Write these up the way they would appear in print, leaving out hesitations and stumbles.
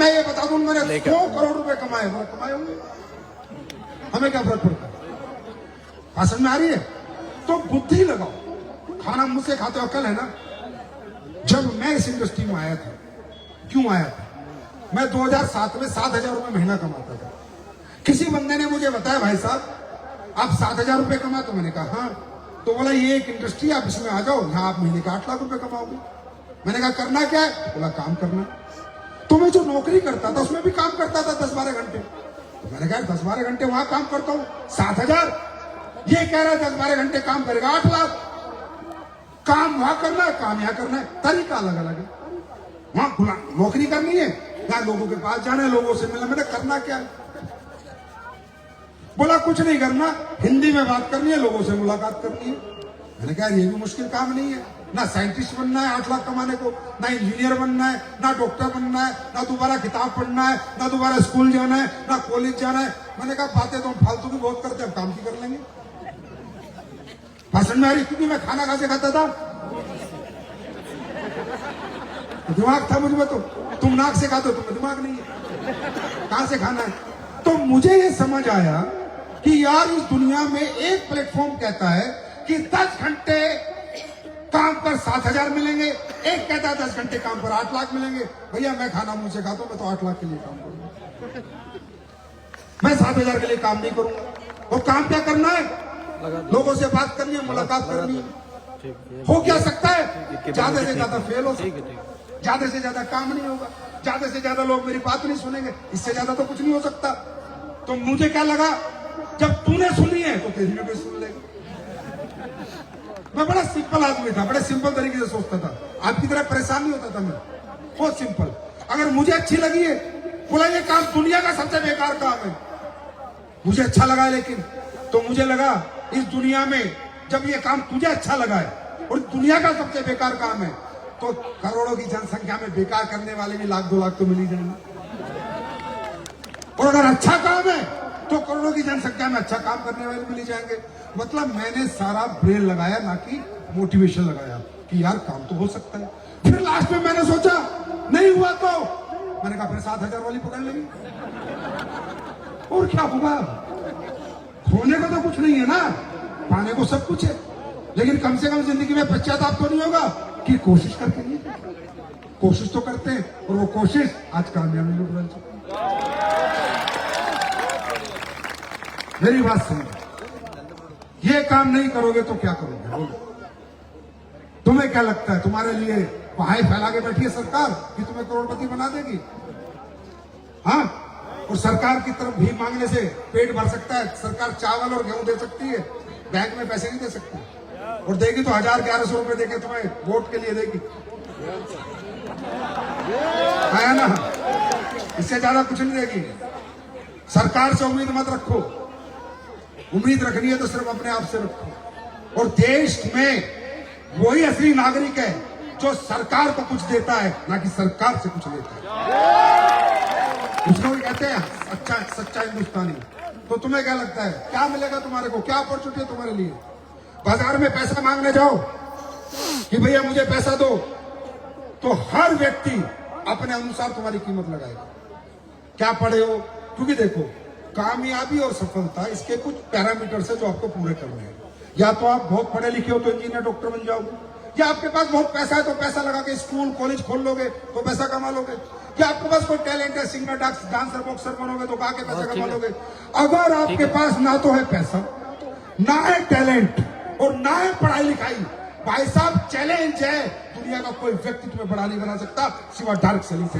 मैं ये बता दूं मैंने 100 करोड़ रुपए कमाए, वो कमाए होंगे, हमें क्या फर्क पड़ता है? भाषण में आ रही है तो बुद्धि लगाओ। खाना मुझसे खाते हो, अकल है ना? जब मैं इस इंडस्ट्री में आया था, क्यों आया था? मैं 2007 में 7,000 रुपए महीना कमाता था। किसी बंदे ने मुझे बताया, भाई साहब आप 7,000 रुपए कमा, तो मैंने कहा हाँ। तो बोला ये एक इंडस्ट्री, आप इसमें आ जाओ, यहाँ आप महीने का 8 लाख रुपए कमाओगे। मैंने कहा करना क्या है? बोला काम करना। तो मैं जो नौकरी करता था उसमें भी काम करता था 10-12 घंटे। तो मैंने कहा 10-12 घंटे वहां काम करता हूँ, 7,000। ये कह रहा है 10-12 घंटे काम करेगा 8 लाख। काम वहां करना है, काम यहाँ करना है, तरीका अलग अलग है। वहां नौकरी करनी है, यहाँ लोगों के पास जाना है, लोगों से मिलना। मैंने करना क्या है? बोला कुछ नहीं करना, हिंदी में बात करनी है, लोगों से मुलाकात करनी है। मैंने कहा ये भी मुश्किल काम नहीं है। ना साइंटिस्ट बनना है 8 लाख कमाने को, ना इंजीनियर बनना है, ना डॉक्टर बनना है, ना दोबारा किताब पढ़ना है, ना दोबारा स्कूल जाना है, ना कॉलेज जाना है। मैंने कहा बातें तो हम फालतू की बहुत करते हैं, काम की कर लेंगे। भाषण में आ रही, क्योंकि मैं खाना कहां से खाता था? दिमाग था मुझ में। तो तुम नाक से खाते हो, तुम्हें दिमाग नहीं है, कहां से खाना है? तो मुझे ये समझ आया कि यार इस दुनिया में एक प्लेटफॉर्म कहता है कि 10 घंटे काम पर 7,000 मिलेंगे, एक कहता है 10 घंटे काम पर 8 लाख मिलेंगे। भैया मैं खाना मुंह से खाता हूं, मैं तो 8 लाख के लिए काम करूंगा, मैं 7,000 के लिए काम नहीं करूंगा। और काम क्या करना है? लोगों से बात करनी है, मुलाकात करनी है। हो क्या सकता है? ज्यादा से ज्यादा फेल हो सकता है, ज्यादा से ज्यादा काम नहीं होगा, ज्यादा से ज्यादा लोग मेरी बात नहीं सुनेंगे, इससे ज्यादा तो कुछ नहीं हो सकता। तो मुझे क्या लगा, जब तूने सुनी है तो तेरी भी सुन लेगा। मैं बड़ा सिंपल आदमी था, बड़े सिंपल तरीके से सोचता था, आपकी तरह परेशान नहीं होता था मैं, बहुत सिंपल। अगर मुझे अच्छी लगी है, बोला ये काम दुनिया का सबसे बेकार काम है, मुझे अच्छा लगा है, लेकिन तो मुझे लगा इस दुनिया में जब ये काम तुझे अच्छा लगा है और दुनिया का सबसे बेकार काम है, तो करोड़ों की जनसंख्या में बेकार करने वाले भी 1-2 लाख तो मिल ही जाएंगे। और अगर अच्छा काम है तो करोड़ों की जनसंख्या में अच्छा काम करने वाले मिल ही जाएंगे। मतलब मैंने सारा ब्रेन लगाया, ना कि मोटिवेशन लगाया कि यार काम तो हो सकता है। फिर लास्ट में मैंने सोचा नहीं हुआ तो मैंने कहा फिर 7,000 वाली पकड़ लेंगे, और क्या होगा? खोने को तो कुछ नहीं है ना, पाने को सब कुछ है। लेकिन कम से कम जिंदगी में पश्चाताप तो नहीं होगा कि कोशिश करके नहीं, कोशिश तो करते हैं, और वो कोशिश आज कामयाबी में बदल चुकी। मेरी बात सुनो, ये काम नहीं करोगे तो क्या करोगे? बोलो, तुम्हें क्या लगता है तुम्हारे लिए पहाड़ फैला के बैठी है सरकार कि तुम्हें करोड़पति बना देगी? हाँ, और सरकार की तरफ भी मांगने से पेट भर सकता है। सरकार चावल और गेहूं दे सकती है, बैंक में पैसे नहीं दे सकती, और देगी तो 1,000-1,100 रुपए देके तुम्हें वोट के लिए देगी, है ना? इससे ज्यादा कुछ नहीं देगी। सरकार से उम्मीद मत रखो, उम्मीद रखनी है तो सिर्फ अपने आप से रखो। और देश में वही असली नागरिक है जो सरकार को कुछ देता है, ना कि सरकार से कुछ लेता है। उसको भी कहते हैं सच्चा हिंदुस्तानी। तो तुम्हें क्या लगता है क्या मिलेगा तुम्हारे को? क्या अपॉर्चुनिटी है तुम्हारे लिए? बाजार में पैसा मांगने जाओ कि भैया मुझे पैसा दो, तो हर व्यक्ति अपने अनुसार तुम्हारी कीमत लगाएगा। क्या पढ़े हो? क्योंकि देखो, कामयाबी और सफलता इसके कुछ पैरामीटर्स है जो आपको पूरे करने हैं। या तो आप बहुत पढ़े लिखे हो तो इंजीनियर डॉक्टर बन जाओगे, या आपके पास बहुत पैसा है तो पैसा लगा के स्कूल कॉलेज खोल लोगे तो पैसा कमा लोगे, या आपके पास कोई टैलेंट है, सिंगर डांसर बॉक्सर बनोगे तो गा के पैसा कमा लोगे। अगर आपके पास ना तो है पैसा, ना है टैलेंट, और ना है पढ़ाई लिखाई, भाई साहब चैलेंज है, दुनिया का कोई व्यक्ति तुम्हें बड़ा नहीं बना सकता सिवा डार्क सेलिंग से।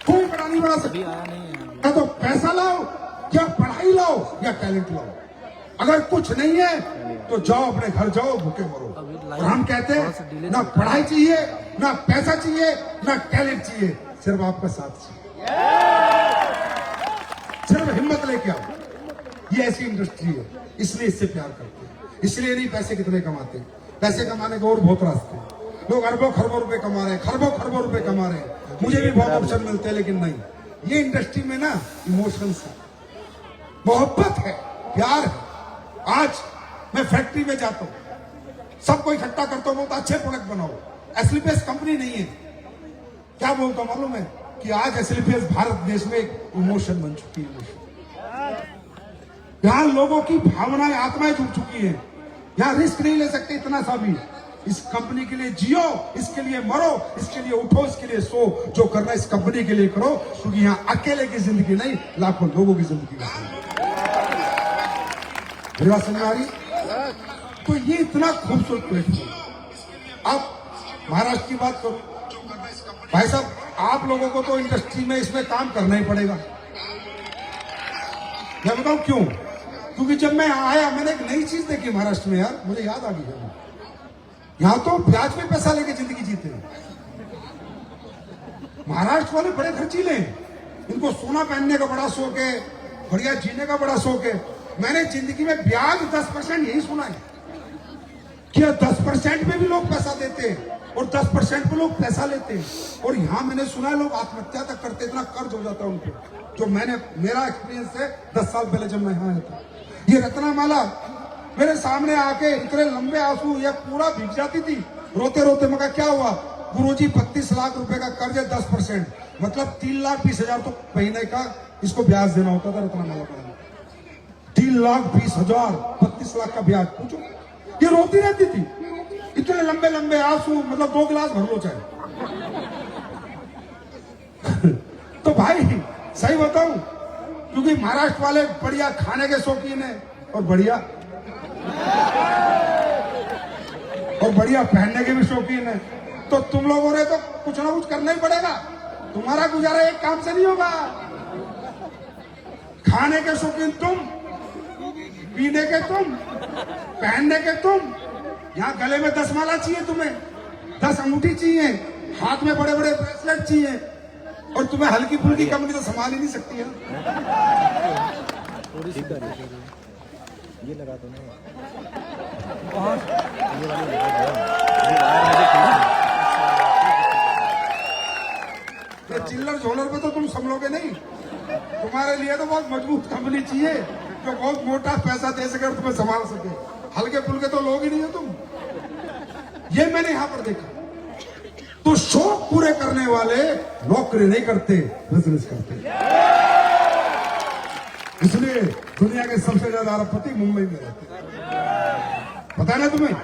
कोई बड़ा नहीं बना सकता। तो पैसा लाओ, या पढ़ाई लाओ, या टैलेंट लाओ। अगर कुछ नहीं है तो जाओ अपने घर जाओ, भूखे मरो। और हम कहते हैं ना पढ़ाई चाहिए, ना पैसा चाहिए, ना टैलेंट चाहिए, सिर्फ आपका साथ चाहिए, सिर्फ हिम्मत लेके आओ। ये ऐसी इंडस्ट्री है, इसलिए इससे प्यार करते हैं। इसलिए नहीं पैसे कितने कमाते, पैसे कमाने के और बहुत रास्ते हैं। लोग अरबों खरबों रुपए कमा रहे हैं, खरबों रुपए कमा रहे हैं। मुझे भी बहुत ऑप्शन मिलते हैं, लेकिन नहीं, ये इंडस्ट्री में ना इमोशंस है, मोहब्बत है, प्यार है। आज मैं फैक्ट्री में जाता हूं, सबको इकट्ठा करता हूं, बहुत अच्छे प्रोडक्ट बनाओ। एस्लीपेस कंपनी नहीं है, क्या बोलता हूं मालूम है कि आज एसएलपीएस भारत देश में एक इमोशन बन चुकी है। यहां लोगों की भावनाएं, आत्माएं जुड़ चुकी है। यहां रिस्क नहीं ले सकते इतना सा भी। इस कंपनी के लिए जियो, इसके लिए मरो, इसके लिए उठो, इसके लिए सो, जो करना इस कंपनी के लिए करो, क्योंकि यहां अकेले की जिंदगी नहीं, लाखों लोगों की जिंदगी है। मेरी बात समझ आ रही? तो ये इतना खूबसूरत प्लेटफॉर्म। अब महाराष्ट्र की बात करो भाई साहब, आप लोगों को तो इंडस्ट्री में इसमें काम करना ही पड़ेगा। मैं बताऊं क्यों? क्योंकि जब मैं आया मैंने एक नई चीज देखी महाराष्ट्र में यार, मुझे याद आ गई। यहां तो ब्याज पे पैसा लेके जिंदगी जीते हैं। महाराष्ट्र वाले बड़े खर्चीले हैं, इनको सोना पहनने का बड़ा शौक है, बढ़िया जीने का बड़ा शौक है। मैंने जिंदगी में ब्याज 10% यही सुना है कि 10% में भी लोग पैसा देते हैं और 10% पे लोग पैसा लेते हैं। और यहां मैंने सुना है लोग आत्महत्या तक करते, इतना कर्ज हो जाता है उनको। जो मेरा एक्सपीरियंस है 10 साल पहले जब मैं यहां आया था। ये रत्नामाला मेरे सामने आके इतने लंबे आंसू, ये पूरा भीग जाती थी रोते रोते। मगर क्या हुआ, गुरुजी 32 लाख रुपए का कर्ज है, 10% मतलब 3,20,000 तो महीने का इसको ब्याज देना होता था रत्नामाला का। 3,20,000, 32 लाख का ब्याज। पूछो, ये रोती रहती थी, इतने लंबे लंबे आंसू, मतलब 2 गिलास भर लो चाहे। तो भाई सही बताऊं, क्योंकि महाराष्ट्र वाले बढ़िया खाने के शौकीन है और बढ़िया पहनने के भी शौकीन है। तो तुम लोगों ने तो कुछ ना कुछ करना ही पड़ेगा। तुम्हारा गुजारा एक काम से नहीं होगा। खाने के शौकीन तुम, पीने के तुम, पहनने के तुम। यहां गले में 10 माला चाहिए, तुम्हें 10 अंगूठी चाहिए, हाथ में बड़े बड़े ब्रेसलेट चाहिए, और तुम्हें हल्की फुल्की कंपनी तो संभाल ही नहीं सकती है। ये लगा दो ना, ये चिल्लर झोलर पे तो तुम संभलोगे नहीं। तुम्हारे लिए तो बहुत मजबूत कंपनी चाहिए जो बहुत मोटा पैसा दे सके और तुम्हें संभाल सके। हल्के फुल्के तो लोग ही नहीं हो तुम। ये मैंने यहां पर देखा। तो शौक पूरे करने वाले नौकरी नहीं करते, बिजनेस करते। इसलिए दुनिया के सबसे ज्यादा अरबपति मुंबई में रहते हैं, पता है ना तुम्हें।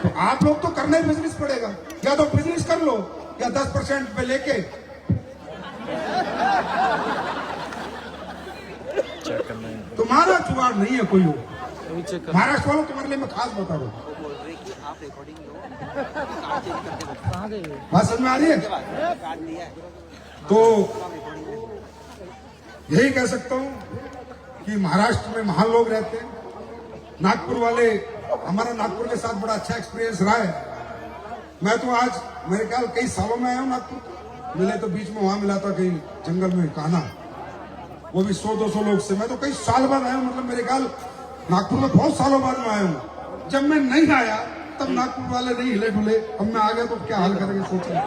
तो आप लोग तो करना ही बिजनेस पड़ेगा। या तो बिजनेस कर लो या 10% पे लेके तुम्हारा जुगाड़ नहीं है कोई हो। महाराष्ट्र वालों तुम्हारे लिए मैं खास बता रहा हूं। बात समझ में आ रही है? तो यही कह सकता हूं कि महाराष्ट्र में महान लोग रहते हैं। नागपुर वाले, हमारा नागपुर के साथ बड़ा अच्छा एक्सपीरियंस रहा है। मैं तो आज मेरे ख्याल कई सालों में आया हूं नागपुर। मिले तो बीच में वहां मिला था कहीं जंगल में कान्हा, वो भी 100-200 लोग से। मैं तो कई साल बाद आया हूं, मतलब मेरे ख्याल नागपुर में बहुत सालों बाद में आया हूं। जब मैं नहीं आया तब नागपुर वाले नहीं हिले डुले, अब मैं आ गया तो क्या हाल करेंगे सोच रहे।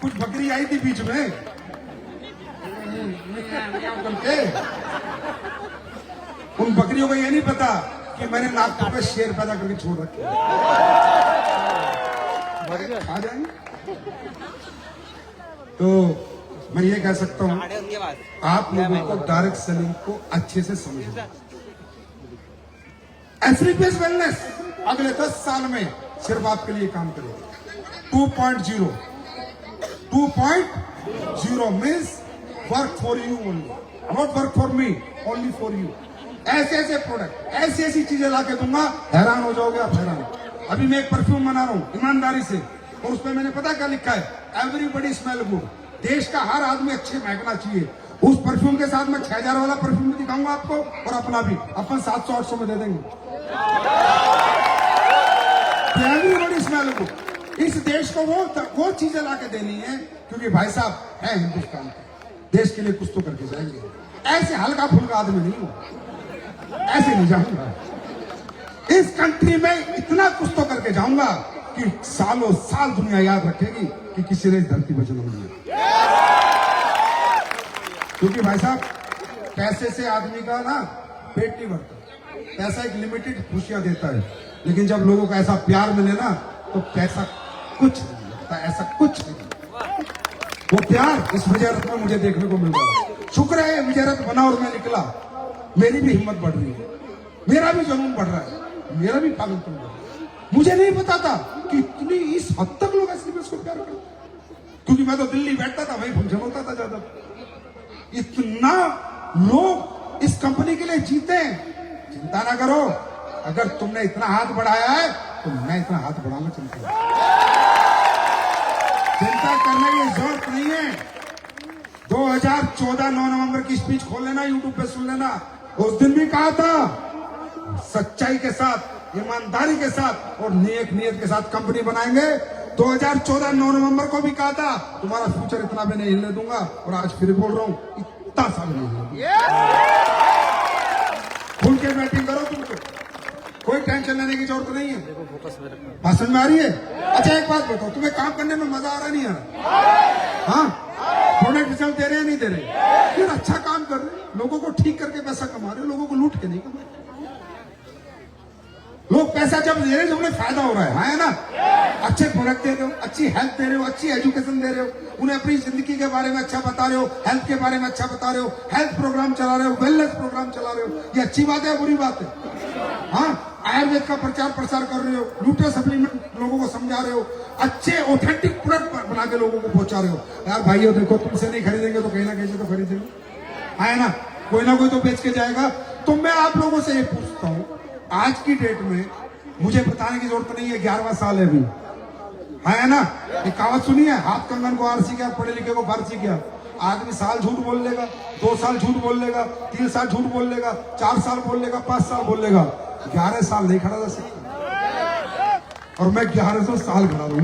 कुछ बकरी आई थी बीच में करके, उन बकरियों को ये नहीं पता कि मैंने नागपुर में शेर पैदा करके छोड़ रखे आ जाएंगे। तो मैं ये कह सकता हूं आप लोगों को डायरेक्ट सेलिंग को अच्छे से समझना। एसएलपीएस वेलनेस अगले 10 साल में सिर्फ आपके लिए काम करेगा। 2.0 means work for you only, not work for me, only for you. ऐसे ऐसे प्रोडक्ट, ऐसी ऐसी चीजें ला के दूंगा, हैरान हो जाओगे आप, हैरान। अभी मैं एक परफ्यूम बना रहा हूं ईमानदारी से, और उसमें मैंने पता क्या लिखा है, एवरीबडी स्मेल गुड। देश का हर आदमी अच्छे महकना चाहिए। उस परफ्यूम के साथ मैं 6,000 वाला परफ्यूम भी दिखाऊंगा आपको, और अपना भी अपन 700-800 में दे देंगे। Everybody smell good. इस देश को वो चीजें ला के देनी है, क्योंकि भाई साहब है हिंदुस्तान का, देश के लिए कुछ तो करके जाएंगे। ऐसे हल्का फुल्का आदमी नहीं हूं, ऐसे नहीं जाऊंगा। इस कंट्री में इतना कुछ तो करके जाऊंगा कि सालों साल दुनिया याद रखेगी कि किसी ने इस धरती पर जन्म लिया। क्योंकि भाई साहब पैसे से आदमी का ना पेट नहीं भरता। पैसा एक लिमिटेड खुशियां देता है, लेकिन जब लोगों का ऐसा प्यार मिले ना तो पैसा कुछ नहीं है। सकता है, ऐसा कुछ नहीं। वो प्यार इस विजय रथ में मुझे देखने को मिल रहा है। शुक्र है विजय रथ बना और मैं निकला, मेरी भी हिम्मत बढ़ रही है, मेरा भी जुनून बढ़ रहा है, मेरा भी पागलपन बढ़ रहा है। मुझे नहीं पता था कि इतनी इस हद तक लोग एसलीपीएस को प्यार करते, क्योंकि मैं तो दिल्ली बैठता था, वही फंक्शन होता था ज्यादा। इतना लोग इस कंपनी के लिए जीते हैं। चिंता ना करो, अगर तुमने इतना हाथ बढ़ाया है तो मैं इतना हाथ बढ़ाऊंगा। चिंता करने की जरूरत नहीं है। 2014 9 नवंबर की स्पीच खोल लेना, यूट्यूब पे सुन लेना। उस दिन भी कहा था सच्चाई के साथ, ईमानदारी के साथ और नेक नियत के साथ कंपनी बनाएंगे। 2014 9 नवंबर को भी कहा था तुम्हारा फ्यूचर इतना भी नहीं हिलने दूंगा, और आज फिर बोल रहा हूं इतना सा भी नहीं हिलने दूंगा। खुल के बैटिंग करो, तुमको कोई टेंशन लेने की जरूरत नहीं है। बात समझ में आ रही है? अच्छा एक बात बताओ, तुम्हें काम करने में मजा आ रहा नहीं आ रहा? हाँ, प्रोडक्ट रिजल्ट दे रहे हैं नहीं दे रहे? फिर अच्छा काम कर रहे, लोगों को ठीक करके पैसा कमा रहे, लोगों को लूट के नहीं कमा रहे। लोग पैसा जब दे रहे हैं तो उन्हें फायदा हो रहा है ना? अच्छे प्रोडक्ट दे रहे हो, अच्छी हेल्थ दे रहे हो, अच्छी एजुकेशन दे रहे हो, उन्हें अपनी जिंदगी के बारे में अच्छा बता रहे हो, हेल्थ के बारे में अच्छा बता रहे हो, हेल्थ प्रोग्राम चला रहे हो, वेलनेस प्रोग्राम चला रहे हो। ये अच्छी बात है, बुरी बात है? हाँ, आयुर्वेद का प्रचार प्रसार कर रहे हो, न्यूट्रो सप्लीमेंट लोगों को समझा रहे हो, अच्छे ऑथेंटिक प्रोडक्ट बना के लोगों को पहुंचा रहे हो। यार भाइयों देखो, तुमसे नहीं खरीदेंगे तो कहीं ना कहीं से तो खरीदेंगे, है ना? कोई ना कोई तो बेच के जाएगा। तो मैं आप लोगों से ये पूछता हूं, आज की डेट में मुझे बताने की जरूरत नहीं है, 11वां साल है अभी, है ना? एक कहावत सुनी है, हाथ कंगन को आरसी क्या, पढ़े लिखे को फारसी क्या। आदमी साल झूठ बोल लेगा, 2 साल झूठ बोल लेगा, 3 साल झूठ बोल लेगा, 4 साल बोल लेगा, 5 साल बोल लेगा, 11 साल नहीं खड़ा रह सकता। और मैं 1100 साल खड़ा रहूं।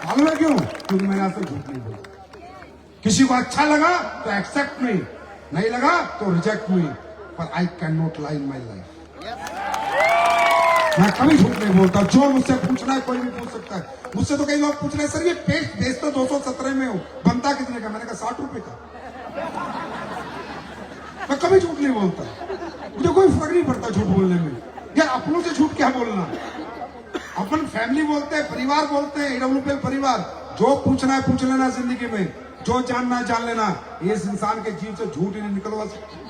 मालूम है क्यों? क्योंकि मैंने आज तक झूठ नहीं बोला। किसी को अच्छा लगा तो एक्सेप्ट मी, नहीं लगा तो रिजेक्ट मी, पर I can not lie in my life. मैं कभी झूठ नहीं बोलता। जो मुझसे पूछना है कोई भी पूछ सकता है। मुझसे तो कई लोग पूछ रहे हैं, सर ये पेस्ट भेज तो 217 में हो, बनता कितने का? मैंने कहा 60 रुपए का। मैं कभी झूठ नहीं बोलता, मुझे कोई फर्क नहीं पड़ता झूठ बोलने में। यार अपनों से झूठ क्या बोलना? अपन फैमिली बोलते हैं, परिवार बोलते हैं, ईडब्ल्यूपीएल परिवार। जो पूछना है पूछ लेना जिंदगी में, जो जानना है जान लेना। इस इंसान के जीव से झूठ ही नहीं निकलवा सकते।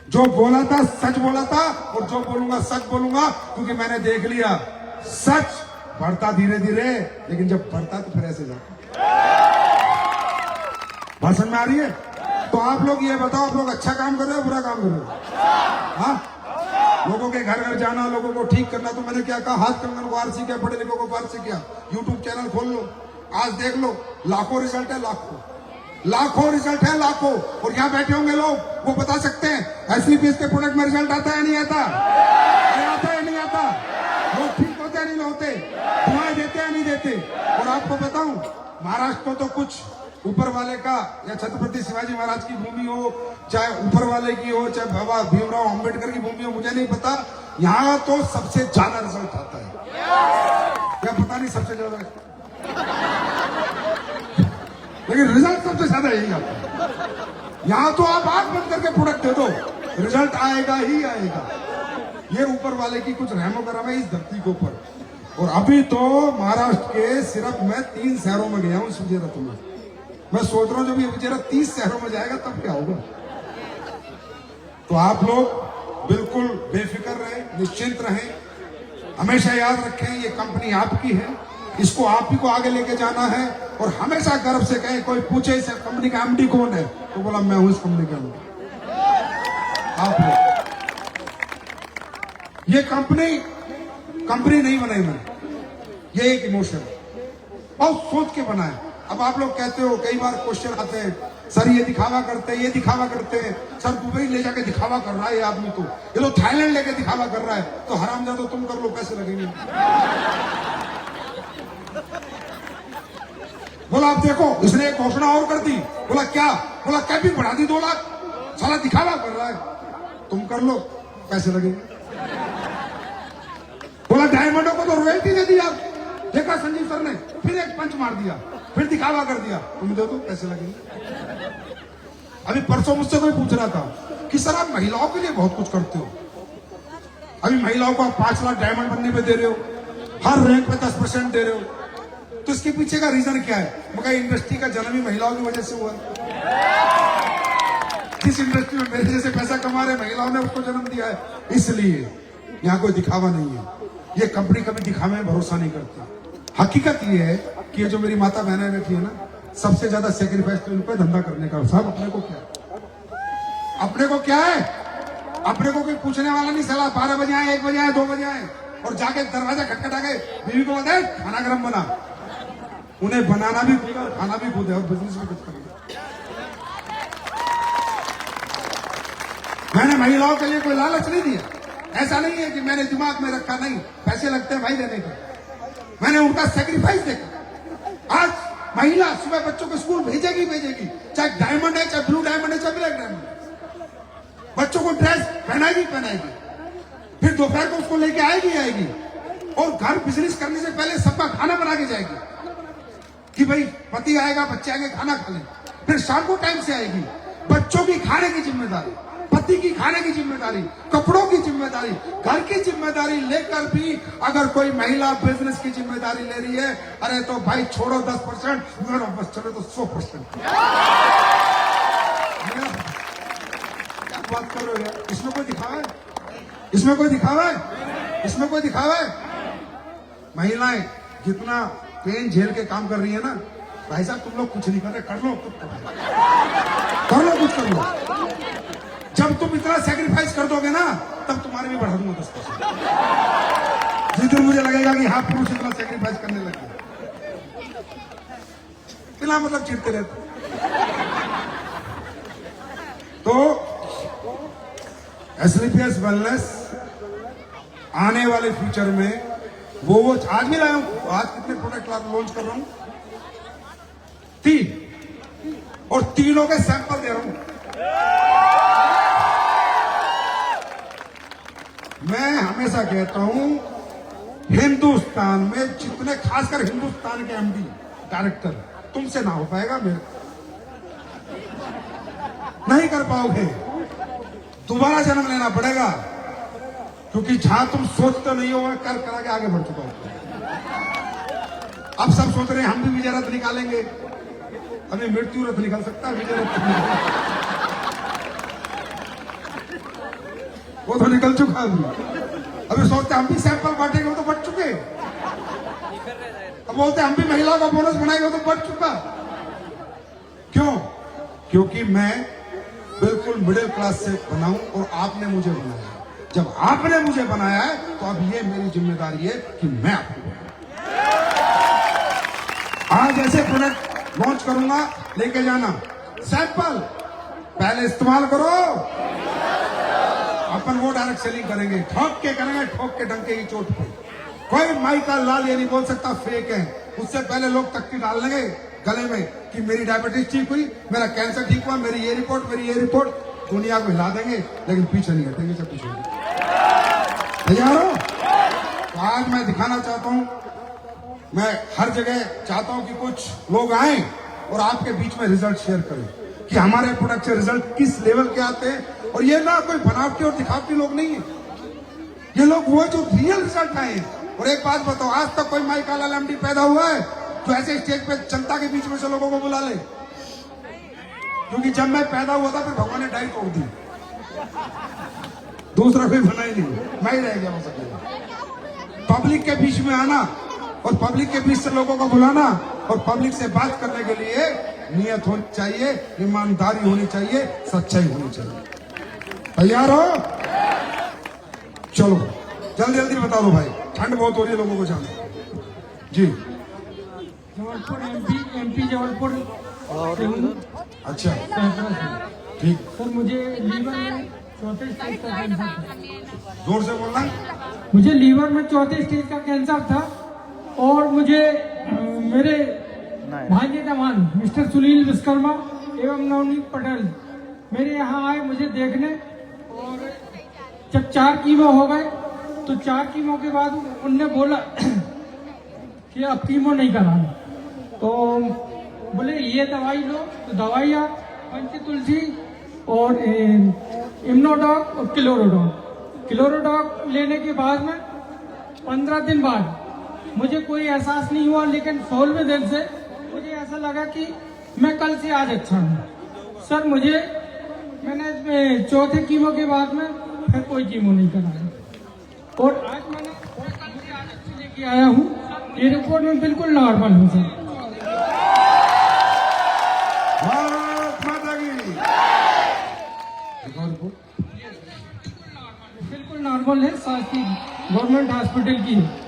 जो बोला था सच बोला था, और जो बोलूंगा सच बोलूंगा, क्योंकि मैंने देख लिया सच बढ़ता धीरे धीरे, लेकिन जब बढ़ता तो फिर ऐसे जाता। बात समझ में आ रही है? तो आप लोग ये बताओ, आप लोग अच्छा काम कर रहे हो, बुरा काम कर रहे हो? हाँ, लोगों के घर घर जाना, लोगों को ठीक करना। तो मैंने क्या कहा, हाथ कंगन को आरसी किया, पढ़े लिखों को फारसी किया। यूट्यूब चैनल खोल लो, आज देख लो, लाखों रिजल्ट है, लाखों रिजल्ट है, लाखों। और यहाँ बैठे होंगे लोग, वो बता सकते हैं एसलीपीएस के प्रोडक्ट में रिजल्ट आता है नहीं आता? आता है नहीं आता? लोग ठीक होते हैं नहीं होते? दुआएं देते हैं नहीं देते? और आपको बताऊं, महाराष्ट्र को तो कुछ ऊपर वाले का, या छत्रपति शिवाजी महाराज की भूमि हो, चाहे ऊपर वाले की हो, चाहे बाबा भीमराव अंबेडकर की भूमि हो, मुझे नहीं पता, यहाँ तो सबसे ज्यादा रिजल्ट आता है। क्या पता नहीं सबसे ज्यादा, लेकिन रिजल्ट सबसे ज्यादा यही आता है। यहां तो आप आंख बंद करके प्रोडक्ट दे दो, रिजल्ट आएगा ही आएगा। ये ऊपर वाले की कुछ रहमो करम है इस धरती के ऊपर। और अभी तो महाराष्ट्र के सिर्फ मैं 3 शहरों में गया हूं इस विजय रथ में। मैं सोच रहा हूं जब ये विजय रथ 30 शहरों में जाएगा तब क्या होगा। तो आप लोग बिल्कुल बेफिक्र रहें, निश्चिंत रहें, हमेशा याद रखें ये कंपनी आपकी है, इसको आप ही को आगे लेके जाना है। और हमेशा गर्व से कहें, कोई पूछे इस कंपनी का एमडी कौन है, तो बोला मैं हूं इस कंपनी का एमडी। आप लोग, ये कंपनी नहीं बनाई मैंने, ये एक इमोशन है, बहुत सोच के बनाया। अब आप लोग कहते हो, कई बार क्वेश्चन आते हैं, सर ये दिखावा करते हैं, ये दिखावा करते हैं, सर दुबई ले जाके दिखावा कर रहा है ये आदमी, तो ये लोग थाईलैंड लेके दिखावा कर रहा है, तो हरामजादा तुम कर लो, कैसे लगेंगे? बोला आप देखो, इसने एक घोषणा और कर दी। बोला क्या? बोला कैपिंग बढ़ा दी 2 लाख, साला दिखावा कर रहा है, तुम कर लो, कैसे लगेंगे? बोला डायमंडों को तो रॉयल्टी दे दिया, देखा संजीव सर ने, फिर एक पंच मार दिया, फिर दिखावा कर दिया, तुम दे दो, कैसे लगेंगे? अभी परसों मुझसे कोई पूछ रहा था कि सर आप महिलाओं के लिए बहुत कुछ करते हो, अभी महिलाओं को आप 5 लाख डायमंड बनने पे दे रहे हो, हर रैंक पे 10% दे रहे हो, तो इसके पीछे का रीजन क्या है? मगर इंडस्ट्री का जन्म ही महिलाओं की वजह से हुआ। जिस इंडस्ट्री में मेरे जैसे पैसा कमा रहे महिलाओं ने उसको जन्म दिया है, इसलिए यहाँ कोई दिखावा नहीं है। ये कंपनी कभी दिखावे में भरोसा नहीं करती। हकीकत ये है कि ये जो मेरी माता बहनें बैठी है ना, सबसे ज्यादा सेक्रीफाइस तो इनको धंधा करने का। साहब अपने को क्या है? अपने को क्या है? अपने को कोई पूछने वाला नहीं। सलाह 12 बजे आए, 1 बजे आए, 2 बजे आए और जाके दरवाजा खटखटा के बीवी को बताए खाना गरम बना। उन्हें बनाना भी खुद है, खाना भी खुद है और बिजनेस भी खुद करेंगे। मैंने महिलाओं के लिए कोई लालच नहीं दिया। ऐसा नहीं है कि मैंने दिमाग में रखा, नहीं, पैसे लगते हैं भाई देने के। मैंने उनका सेक्रीफाइस देखा। आज महिला सुबह बच्चों को स्कूल भेजेगी, चाहे डायमंड है, चाहे ब्लू डायमंड है, चाहे ब्लैक डायमंड है। बच्चों को ड्रेस पहनाएगी, फिर दोपहर को उसको लेके आएगी और घर बिजनेस करने से पहले सबका खाना बना के जाएगी कि भाई पति आएगा, बच्चे आएंगे, खाना खा लें। फिर शाम को टाइम से आएगी। बच्चों की खाने की जिम्मेदारी, पति की खाने की जिम्मेदारी, कपड़ों की जिम्मेदारी, घर की जिम्मेदारी लेकर भी अगर कोई महिला बिजनेस की जिम्मेदारी ले रही है, अरे तो भाई छोड़ो 10%, मेरा बस चले तो 100%। क्या बात कर रहे हो यार? इसमें कोई दिखावा है? इसमें कोई दिखावा है? इसमें कोई दिखावा है? महिलाएं जितना पेन झेल के काम कर रही है ना, भाई साहब तुम लोग कुछ नहीं कर रहे, कर लो कुछ कर लो। जब तुम इतना सेक्रीफाइस कर दोगे ना, तब तुम्हारे भी बढ़ा दूंगा 10%। जिस दिन मुझे लगेगा कि हाँ पुरुष इतना सेक्रीफाइस करने लगे, बिना मतलब चिढ़ते रहते। तो एसलीपीएस वेलनेस आने वाले फ्यूचर में वो आज भी लाया हूं। आज कितने प्रोडक्ट लॉन्च कर रहा हूं? 3, और तीनों के सैंपल दे रहा हूं। मैं हमेशा कहता हूं, हिंदुस्तान में जितने, खासकर हिंदुस्तान के एमडी डायरेक्टर, तुमसे ना हो पाएगा, मेरे नहीं कर पाओगे। दोबारा जन्म लेना पड़ेगा, क्योंकि जहां तुम सोचते नहीं हो कर करा के आगे बढ़ चुका हो। अब सब सोच रहे हैं हम भी विजय रथ निकालेंगे। अभी मृत्यु रथ निकल सकता है, विजय रथ वो तो निकल चुका। अभी सोचते हम भी सैंपल बांटेंगे, वो तो बढ़ चुके। अब बोलते हम भी महिलाओं का बोनस बनाएंगे, वो तो बढ़ चुका। क्यों? क्योंकि मैं बिल्कुल मिडिल क्लास से बनाऊं और आपने मुझे बनाया। जब आपने मुझे बनाया है तो अब ये मेरी जिम्मेदारी है कि मैं आपको आज ऐसे प्रोडक्ट लॉन्च करूंगा, लेके जाना सैंपल, पहले इस्तेमाल करो। अपन वो डायरेक्ट सेलिंग करेंगे, ठोक के करेंगे, ठोक के डंके की चोट पे। कोई माई का लाल ये नहीं बोल सकता फेक है। उससे पहले लोग तख्ती डाल लेंगे गले में कि मेरी डायबिटीज ठीक हुई, मेरा कैंसर ठीक हुआ, मेरी ये रिपोर्ट, दुनिया को हिला देंगे, लेकिन पीछे नहीं हटेंगे। सब पीछे तैयार हो? तो आज मैं दिखाना चाहता हूं, मैं हर जगह चाहता हूं कि कुछ लोग आए और आपके बीच में रिजल्ट शेयर करें कि हमारे प्रोडक्ट से रिजल्ट किस लेवल के आते हैं। और ये ना कोई बनावटी और दिखावटी लोग नहीं है, ये लोग वो जो रियल रिजल्ट आए हैं। और एक बात बताओ, आज तक कोई माई काला एमडी पैदा हुआ है जो ऐसे स्टेज पे जनता के बीच में से लोगों को बुला ले? क्योंकि जब मैं पैदा हुआ था फिर भगवान ने डाई तोड़ दी, दूसरा कोई बना ही नहीं, मैं ही रह गया हो सके। पब्लिक के बीच में आना और पब्लिक के बीच से लोगों को बुलाना और पब्लिक से बात करने के लिए नियत होनी चाहिए, ईमानदारी होनी चाहिए, सच्चाई होनी चाहिए। तैयार हो? चलो जल्दी बता दो भाई, ठंड बहुत हो रही है, लोगों को जाना। जी जबलपुर एमपी जबलपुर। अच्छा ठीक। सर मुझे लीवर में 4थे स्टेज का कैंसर था। जोर से बोलना। मुझे लीवर में 4थे स्टेज का कैंसर था और मुझे मेरे भांजे दामाद मिस्टर सुनील विश्वकर्मा एवं नवनीत पटेल मेरे यहाँ आए मुझे देखने, और जब 4 कीमो हो गए तो 4 कीमो के बाद उनने बोला कि अब कीमो नहीं कराना। तो बोले ये दवाई लो, तो दवाइयाँ पंचतुलसी और इम्नोडॉक और क्लोरोडॉक लेने के बाद में 15 दिन बाद मुझे कोई एहसास नहीं हुआ, लेकिन 16वें दिन से मुझे ऐसा लगा कि मैं कल से आज अच्छा हूँ। सर मैंने चौथे कीमो के बाद में फिर कोई कीमो नहीं कराया, और आज मैंने कल से आज अच्छी लेके आया हूँ। ये रिपोर्ट में बिल्कुल नॉर्मल हूँ सर। भारत माता की। बिल्कुल नॉर्मल है, शासकीय गवर्नमेंट हॉस्पिटल की है।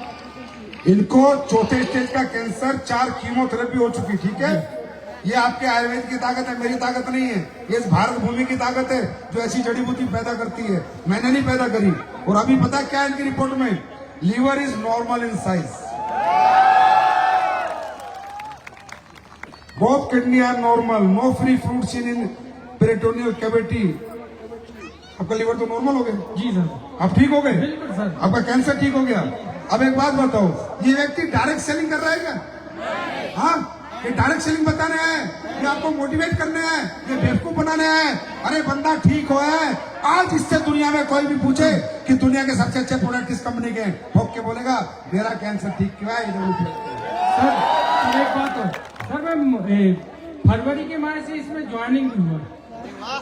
इनको चौथे स्टेज का कैंसर, 4 कीमोथेरेपी हो चुकी, ठीक है। ये आपके आयुर्वेद की ताकत है, मेरी ताकत नहीं है। ये इस भारत भूमि की ताकत है जो ऐसी जड़ी बूटी पैदा करती है, मैंने नहीं पैदा करी। और अभी पता क्या है इनकी रिपोर्ट में? Liver is normal in size, both kidney are normal, no free fruits in peritoneal cavity. आपका लीवर तो नॉर्मल हो गया जी सर। आप ठीक हो गए, बिल्कुल सर। आपका कैंसर ठीक हो गया। अब एक बात बताओ, ये व्यक्ति डायरेक्ट सेलिंग कर रहा है क्या? हाँ, ये डायरेक्ट सेलिंग बताने हैं, ये आपको मोटिवेट करने हैं, ये बेवकूफ बनाने हैं। अरे बंदा ठीक हो है। आज इससे दुनिया में कोई भी पूछे कि दुनिया के सबसे अच्छे प्रोडक्ट किस कंपनी के हैं, ठोक के बोलेगा मेरा कैंसर ठीक क्यों है। सर एक बात हो सर, मैं फरवरी के माह से इसमें ज्वाइनिंग हुआ।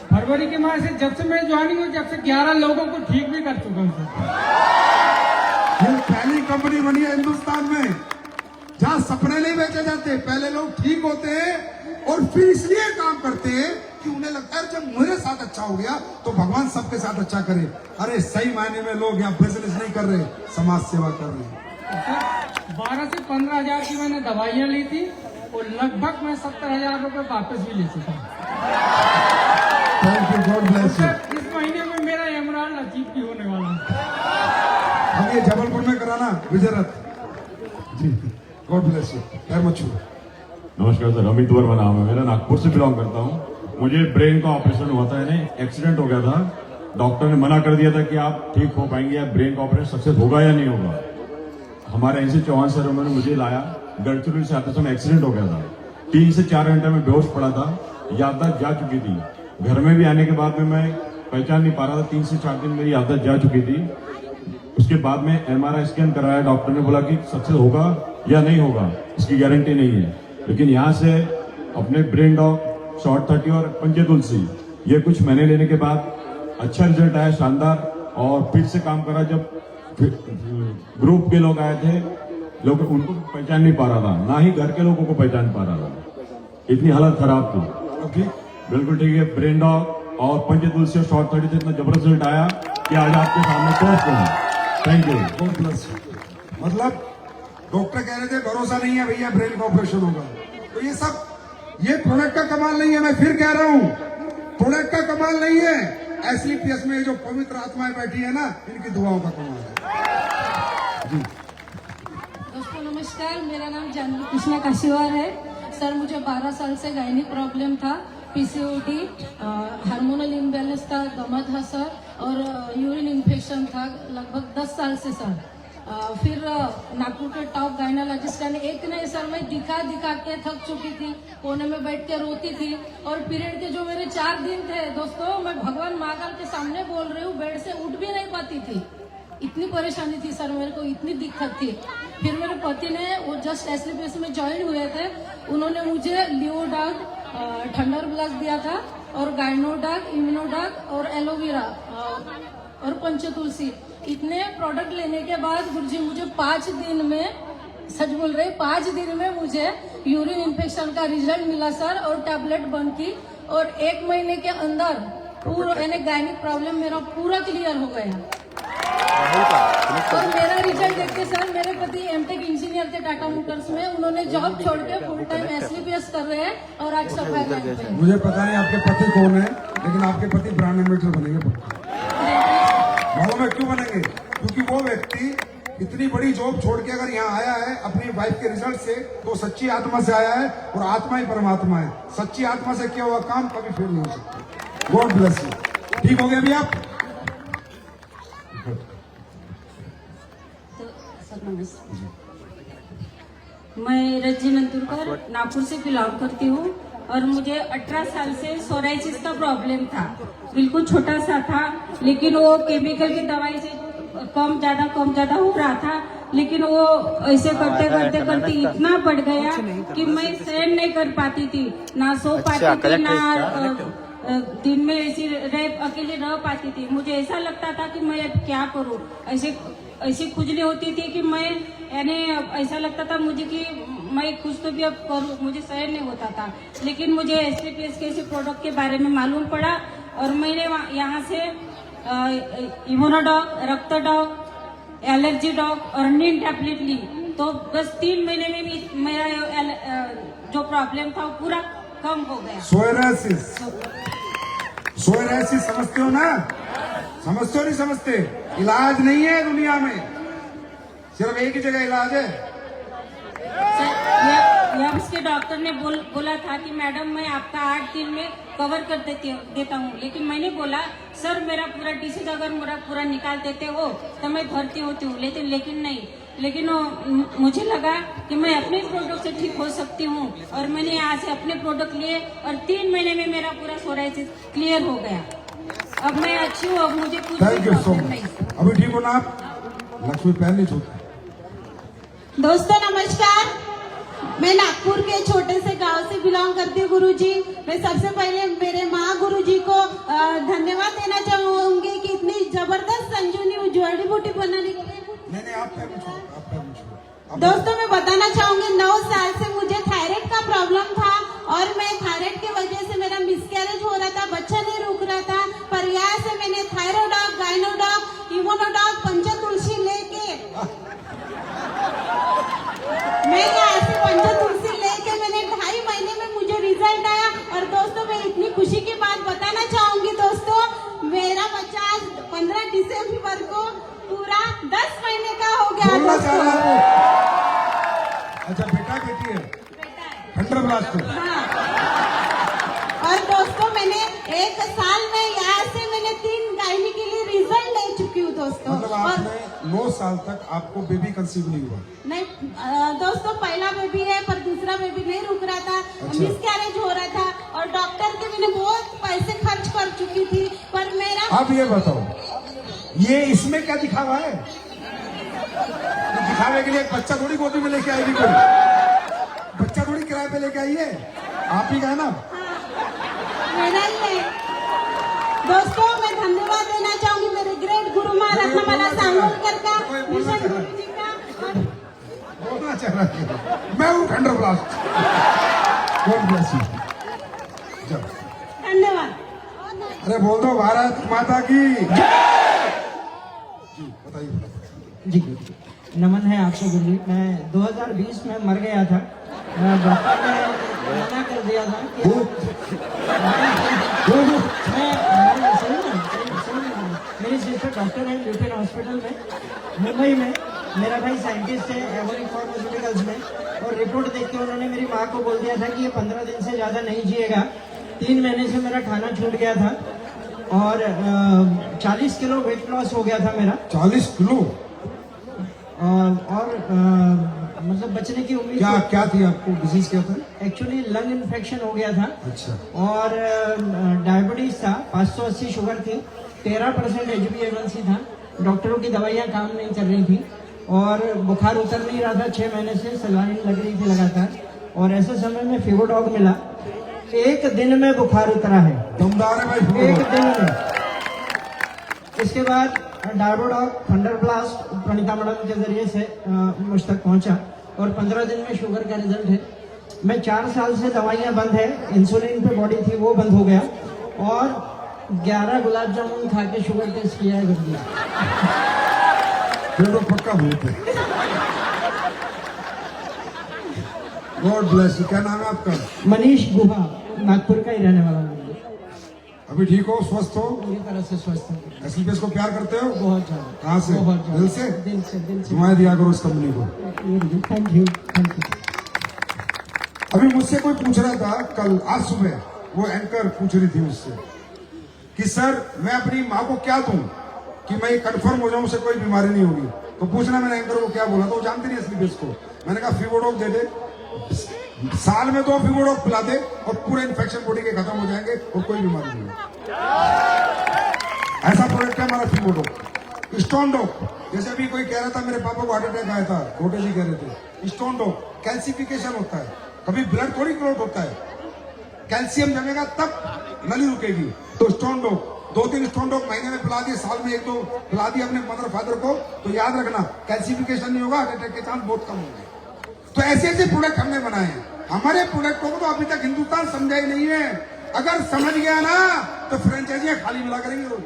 फरवरी के माह से जब से मैं ज्वाइनिंग हुई, जब से 11 लोगों को ठीक भी कर चुका हूँ सर। ये पहली कंपनी बनी है हिंदुस्तान में जहां सपने नहीं बेचे जाते। पहले लोग ठीक होते हैं और फिर इसलिए काम करते हैं कि उन्हें लगता है जब मेरे साथ अच्छा हो गया तो भगवान सबके साथ अच्छा करे। अरे सही मायने में लोग यहाँ बिजनेस नहीं कर रहे, समाज सेवा कर रहे हैं। 12 से 15 हजार की मैंने दवाइयाँ ली थी और लगभग मैं 70,000 रुपए वापस भी ले चुका हूँ। Thank you, God bless you. इस महीने में मेरा इमरान अचीव भी होने वाला है। अब ये जबलपुर में कराना Vijayrath ji. God bless you, very much. नमस्कार सर, अमित वर्मा नाम है मेरा, नागपुर से बिलोंग करता हूँ। मुझे ब्रेन का ऑपरेशन हुआ था, यानी एक्सीडेंट हो गया था। डॉक्टर ने मना कर दिया था कि आप ठीक हो पाएंगे या ब्रेन का ऑपरेशन सक्सेस होगा या नहीं होगा। हमारे एनसी चौहान सर उन्होंने मुझे लाया, गढ़चिरौली से आते समय एक्सीडेंट हो गया था। 3 से 4 घंटे में बेहोश पड़ा था, याददाश्त जा चुकी थी। घर में भी आने के बाद में मैं पहचान नहीं पा रहा था। 3 से 4 दिन मेरी याददाश्त जा चुकी थी। उसके बाद में MRI स्कैन कराया, डॉक्टर ने बोला कि सक्सेस होगा या नहीं होगा इसकी गारंटी नहीं है। लेकिन यहाँ से अपने ब्रेन डॉग, शॉर्ट 30 और पंचे तुलसी, ये कुछ महीने लेने के बाद अच्छा रिजल्ट आया, शानदार। और फिर से काम करा। जब ग्रुप के लोग आए थे, लोग उनको पहचान नहीं पा रहा था, ना ही घर के लोगों को पहचान पा रहा था, इतनी हालत खराब थी। बिल्कुल ठीक है, ब्रेन डॉग और पंचे तुलसी और शॉर्ट 30 से इतना जबरदस्त रिजल्ट आया कि आज आपके सामने पहुंच गए। Thank you, God bless you. मतलब डॉक्टर कह रहे थे भरोसा नहीं है भैया ब्रेन का ऑपरेशन होगा। तो ये सब ये प्रोडक्ट का कमाल नहीं है, मैं फिर कह रहा हूँ प्रोडक्ट का कमाल नहीं है। SLPS में जो पवित्र आत्माएं बैठी है ना, इनकी दुआओं का कमाल है जी। दोस्तों नमस्कार, मेरा नाम जानवी कृष्णा काशीवार है। सर मुझे 12 साल से गायनिक प्रॉब्लम था, PCOD, हार्मोनल इम्बैलेंस था, दमा था सर, और यूरिन इन्फेक्शन था लगभग 10 साल से सर। फिर नागपुर के टॉप गायनोलॉजिस्ट ने एक नहीं सर, मैं दिखा के थक चुकी थी, कोने में बैठ के रोती थी। और पीरियड के जो मेरे 4 दिन थे दोस्तों, मैं भगवान महाकाल के सामने बोल रही हूँ, बेड से उठ भी नहीं पाती थी। इतनी परेशानी थी सर, मेरे को इतनी दिक्कत थी। फिर मेरे पति ने, वो जस्ट SLPS में ज्वाइन हुए थे, उन्होंने मुझे लियोडाग, थंडर ब्लॉक दिया था, और गायनोडाग, इम्यूनोडाग और एलोवेरा और पंच तुलसी, इतने प्रोडक्ट लेने के बाद गुरुजी मुझे 5 दिन में, सच बोल रहे, 5 दिन में मुझे यूरिन इन्फेक्शन का रिजल्ट मिला सर, और टैबलेट बंद की, और 1 महीने के अंदर पूरा यानी गायनिक प्रॉब्लम मेरा पूरा क्लियर हो गया। और मेरा रिजल्ट देख के सर, मेरे पति MTech इंजीनियर थे टाटा मोटर्स में, उन्होंने जॉब छोड़ के फुल टाइम SLPS कर रहे हैं और आज सफाई लाइन पे। मुझे पता नहीं आपके पति कौन है, लेकिन आपके पति ब्रांड एम्बेसडर बनेंगे। मालूम है क्यों बनेंगे? क्योंकि वो व्यक्ति इतनी बड़ी जॉब छोड़ के अगर यहाँ आया है अपनी वाइफ के रिजल्ट से, तो सच्ची आत्मा से आया है, और आत्मा ही परमात्मा है। सच्ची आत्मा से किया हुआ काम कभी फेल नहीं हो सकता। God bless you. ठीक हो गए अभी आप? मैं रज्जी नंदुरकर नागपुर से बिलोंग करती हूँ, और मुझे 18 साल से सोराइसिस का प्रॉब्लम था। बिल्कुल छोटा सा था, लेकिन वो केमिकल की दवाई से कम ज्यादा हो रहा था। लेकिन वो ऐसे करते करते करते इतना बढ़ गया कि मैं सहन नहीं कर पाती थी, ना सो पाती थी, ना दिन में ऐसी अकेले रह पाती थी। मुझे ऐसा लगता था कि मैं अब क्या करूं। ऐसी खुजली होती थी कि मैं यानी ऐसा लगता था मुझे कि मैं कुछ तो भी अब करूं, मुझे सहन नहीं होता था। लेकिन मुझे SPPS के इसी प्रोडक्ट के बारे में मालूम पड़ा और मैंने यहाँ से इम्यूनोडॉग, रक्त डॉग, एलर्जी डॉग और नीम टैबलेट ली। तो बस 3 महीने में भी मेरा जो प्रॉब्लम था वो पूरा कम हो गया। सोएरासिस समझते हो ना? समझते हो नहीं समझते? इलाज नहीं है दुनिया में, सिर्फ एक ही जगह इलाज है। उसके डॉक्टर ने बोला था कि मैडम मैं आपका 8 दिन में कवर कर देता हूँ। लेकिन मैंने बोला सर मेरा पूरा डिसीज अगर मेरा पूरा निकाल देते हो तो मैं भर्ती होती हूँ, लेकिन नहीं। लेकिन मुझे लगा कि मैं अपने प्रोडक्ट से ठीक हो सकती हूँ और मैंने यहाँ से अपने प्रोडक्ट लिए और 3 महीने में मेरा पूरा सोराइसिस क्लियर हो गया। अब मैं अच्छी हूँ, अब मुझे कुछ thank you so problem much. नहीं। अभी ठीक हो ना आप? लक्ष्मी पहले छूट। दोस्तों नमस्कार, मैं नागपुर के छोटे से गांव से बिलोंग करती हूँ। गुरुजी, मैं सबसे पहले मेरे माँ गुरुजी को धन्यवाद देना चाहूंगी कि इतनी जबरदस्त संजीवनी जड़ी बूटी बनाने के लिए। नहीं आप क्या पूछो, आप क्या पूछो। दोस्तों मैं बताना चाहूंगी 9 साल से मुझे थायराइड का प्रॉब्लम था और मैं थायराइड की वजह से मेरा मिसकैरेज हो रहा था, बच्चा नहीं रुक रहा था। पर यहाँ से मैंने थायरोडॉग, गायनोडॉग, इम्यूनोडॉग, पंचतुलसी लेके मैंने 2.5 महीने में मुझे रिजल्ट आया। और दोस्तों मैं इतनी खुशी की बात बताना चाहूंगी दोस्तों, मेरा बच्चा 15 दिसंबर को पूरा 10 महीने का हो गया। बोलना चाह रहा हूँ। अच्छा बेटा बेटी है? बेटा है। खंडर ब्लास्ट। हाँ। और दोस्तों मैंने 1 साल में यहाँ से मैंने 3 गायनी के लिए रिजल्ट ले चुकी हूँ दोस्तों। मतलब और आपने 9 साल तक आपको बेबी कंसीव नहीं हुआ? नहीं दोस्तों, पहला बेबी है पर दूसरा बेबी नहीं रुक रहा था, मिसकैरेज हो रहा था और डॉक्टर के मैंने बहुत पैसे खर्च कर चुकी थी पर मेरा। अब ये बताओ, ये इसमें क्या दिखा हुआ है? दिखावे के लिए एक बच्चा थोड़ी गोदी में लेके आएगी कोई, बच्चा थोड़ी किराए पे लेके आई है, आप ही का है ना? मेरा ही है। दोस्तों मैं धन्यवाद देना चाहूंगी मेरे ग्रेट गुरु माँ रत्नमाला सांगोलकर का, मिशन गुरु जी का। बोलना चाह रहा है मैं हूँ खंडर ब्लास्ट। God bless you. धन्यवाद। अरे बोल दो भारत माता की जी। बताइए जी नमन है आपको गुरुजी। मैं 2020 में मर गया था, डॉक्टर ने मना कर दिया था कि मेरी सिस्टर डॉक्टर है ल्यूपिन हॉस्पिटल में मुंबई में, मेरा भाई साइंटिस्ट है एवरी फार्मास्यूटिकल्स में। और रिपोर्ट देख के उन्होंने मेरी माँ को बोल दिया था कि ये 15 दिन से ज़्यादा नहीं जिएगा। 3 महीने से मेरा खाना छूट गया था और 40 किलो वेट लॉस हो गया था मेरा। 40 किलो? और मतलब बचने की उम्मीद क्या थी आपको? डिजीज क्या था? एक्चुअली लंग इन्फेक्शन हो गया था। अच्छा। और डायबिटीज था, 580 शुगर थी, 13% HbA1c था। डॉक्टरों की दवाइयाँ काम नहीं कर रही थी और बुखार उतर नहीं रहा था। 6 महीने से सलाइन लग रही थी लगातार। और ऐसे समय में फिवोडॉग मिला, 1 दिन में बुखार उतरा है। दमदार है भाई। 1 दिन में। इसके बाद डायबोडॉग, थंडर ब्लास्ट प्रणीता मैडम के जरिए से मुझ तक पहुंचा और 15 दिन में शुगर का रिजल्ट है। मैं 4 साल से दवाइयां बंद है, इंसुलिन पे बॉडी थी वो बंद हो गया और 11 गुलाब जामुन खा के शुगर टेस्ट किया है गुरुजी। फिर तो पक्का भूत है। God bless you. क्या नाम है आपका? मनीष गुहा, नागपुर का ही रहने वाला हूँ। अभी ठीक हो, स्वस्थ हो? पूरी तरह से स्वस्थ हूँ। SPPS को प्यार करते हो? बहुत ज्यादा। कहाँ से? बहुत ज्यादा। दिल से? दिल से, दिल से। दुआएं दिया करो इस कंपनी को। Thank you, thank you. अभी मुझसे कोई पूछ रहा था कल, आज सुबह वो एंकर पूछ रही थी मुझसे कि सर मैं अपनी माँ को क्या दूं कि मैं कंफर्म हो जाऊं, उसे कोई बीमारी नहीं होगी। तो पूछना मैंने एंकर को क्या बोला, तो वो जानते नहीं SPPS को। मैंने कहा फिवोडॉग दे दे, साल में 2 फिवोडॉग पिला दे और पूरे इन्फेक्शन बॉडी के खत्म हो जाएंगे और कोई बीमारी नहीं है। ऐसा प्रोडक्ट है हमारा फिवोडॉग। स्टोन डॉग जैसे अभी कोई कह रहा था मेरे पापा को हार्ट अटैक आया था, छोटे जी कह रहे थे, स्टोन डॉग, कैल्सिफिकेशन होता है, कभी ब्लड थोड़ी क्लॉट होता है, कैल्शियम जमेगा तब नली रुकेगी। तो स्टोन डॉग 2-3 स्टोन डॉग महीने में पिला दिए, साल में 1-2 पिला दिए अपने मदर फादर को, तो याद रखना कैल्सिफिकेशन नहीं होगा, हार्ट अटैक के चांस बहुत कम होंगे। तो ऐसे ऐसे प्रोडक्ट हमने बनाए हैं। हमारे प्रोडक्टों को तो अभी तक हिंदुस्तान समझा ही नहीं है। अगर समझ गया ना तो फ्रेंचाइजियां खाली मिला करेंगे रोज।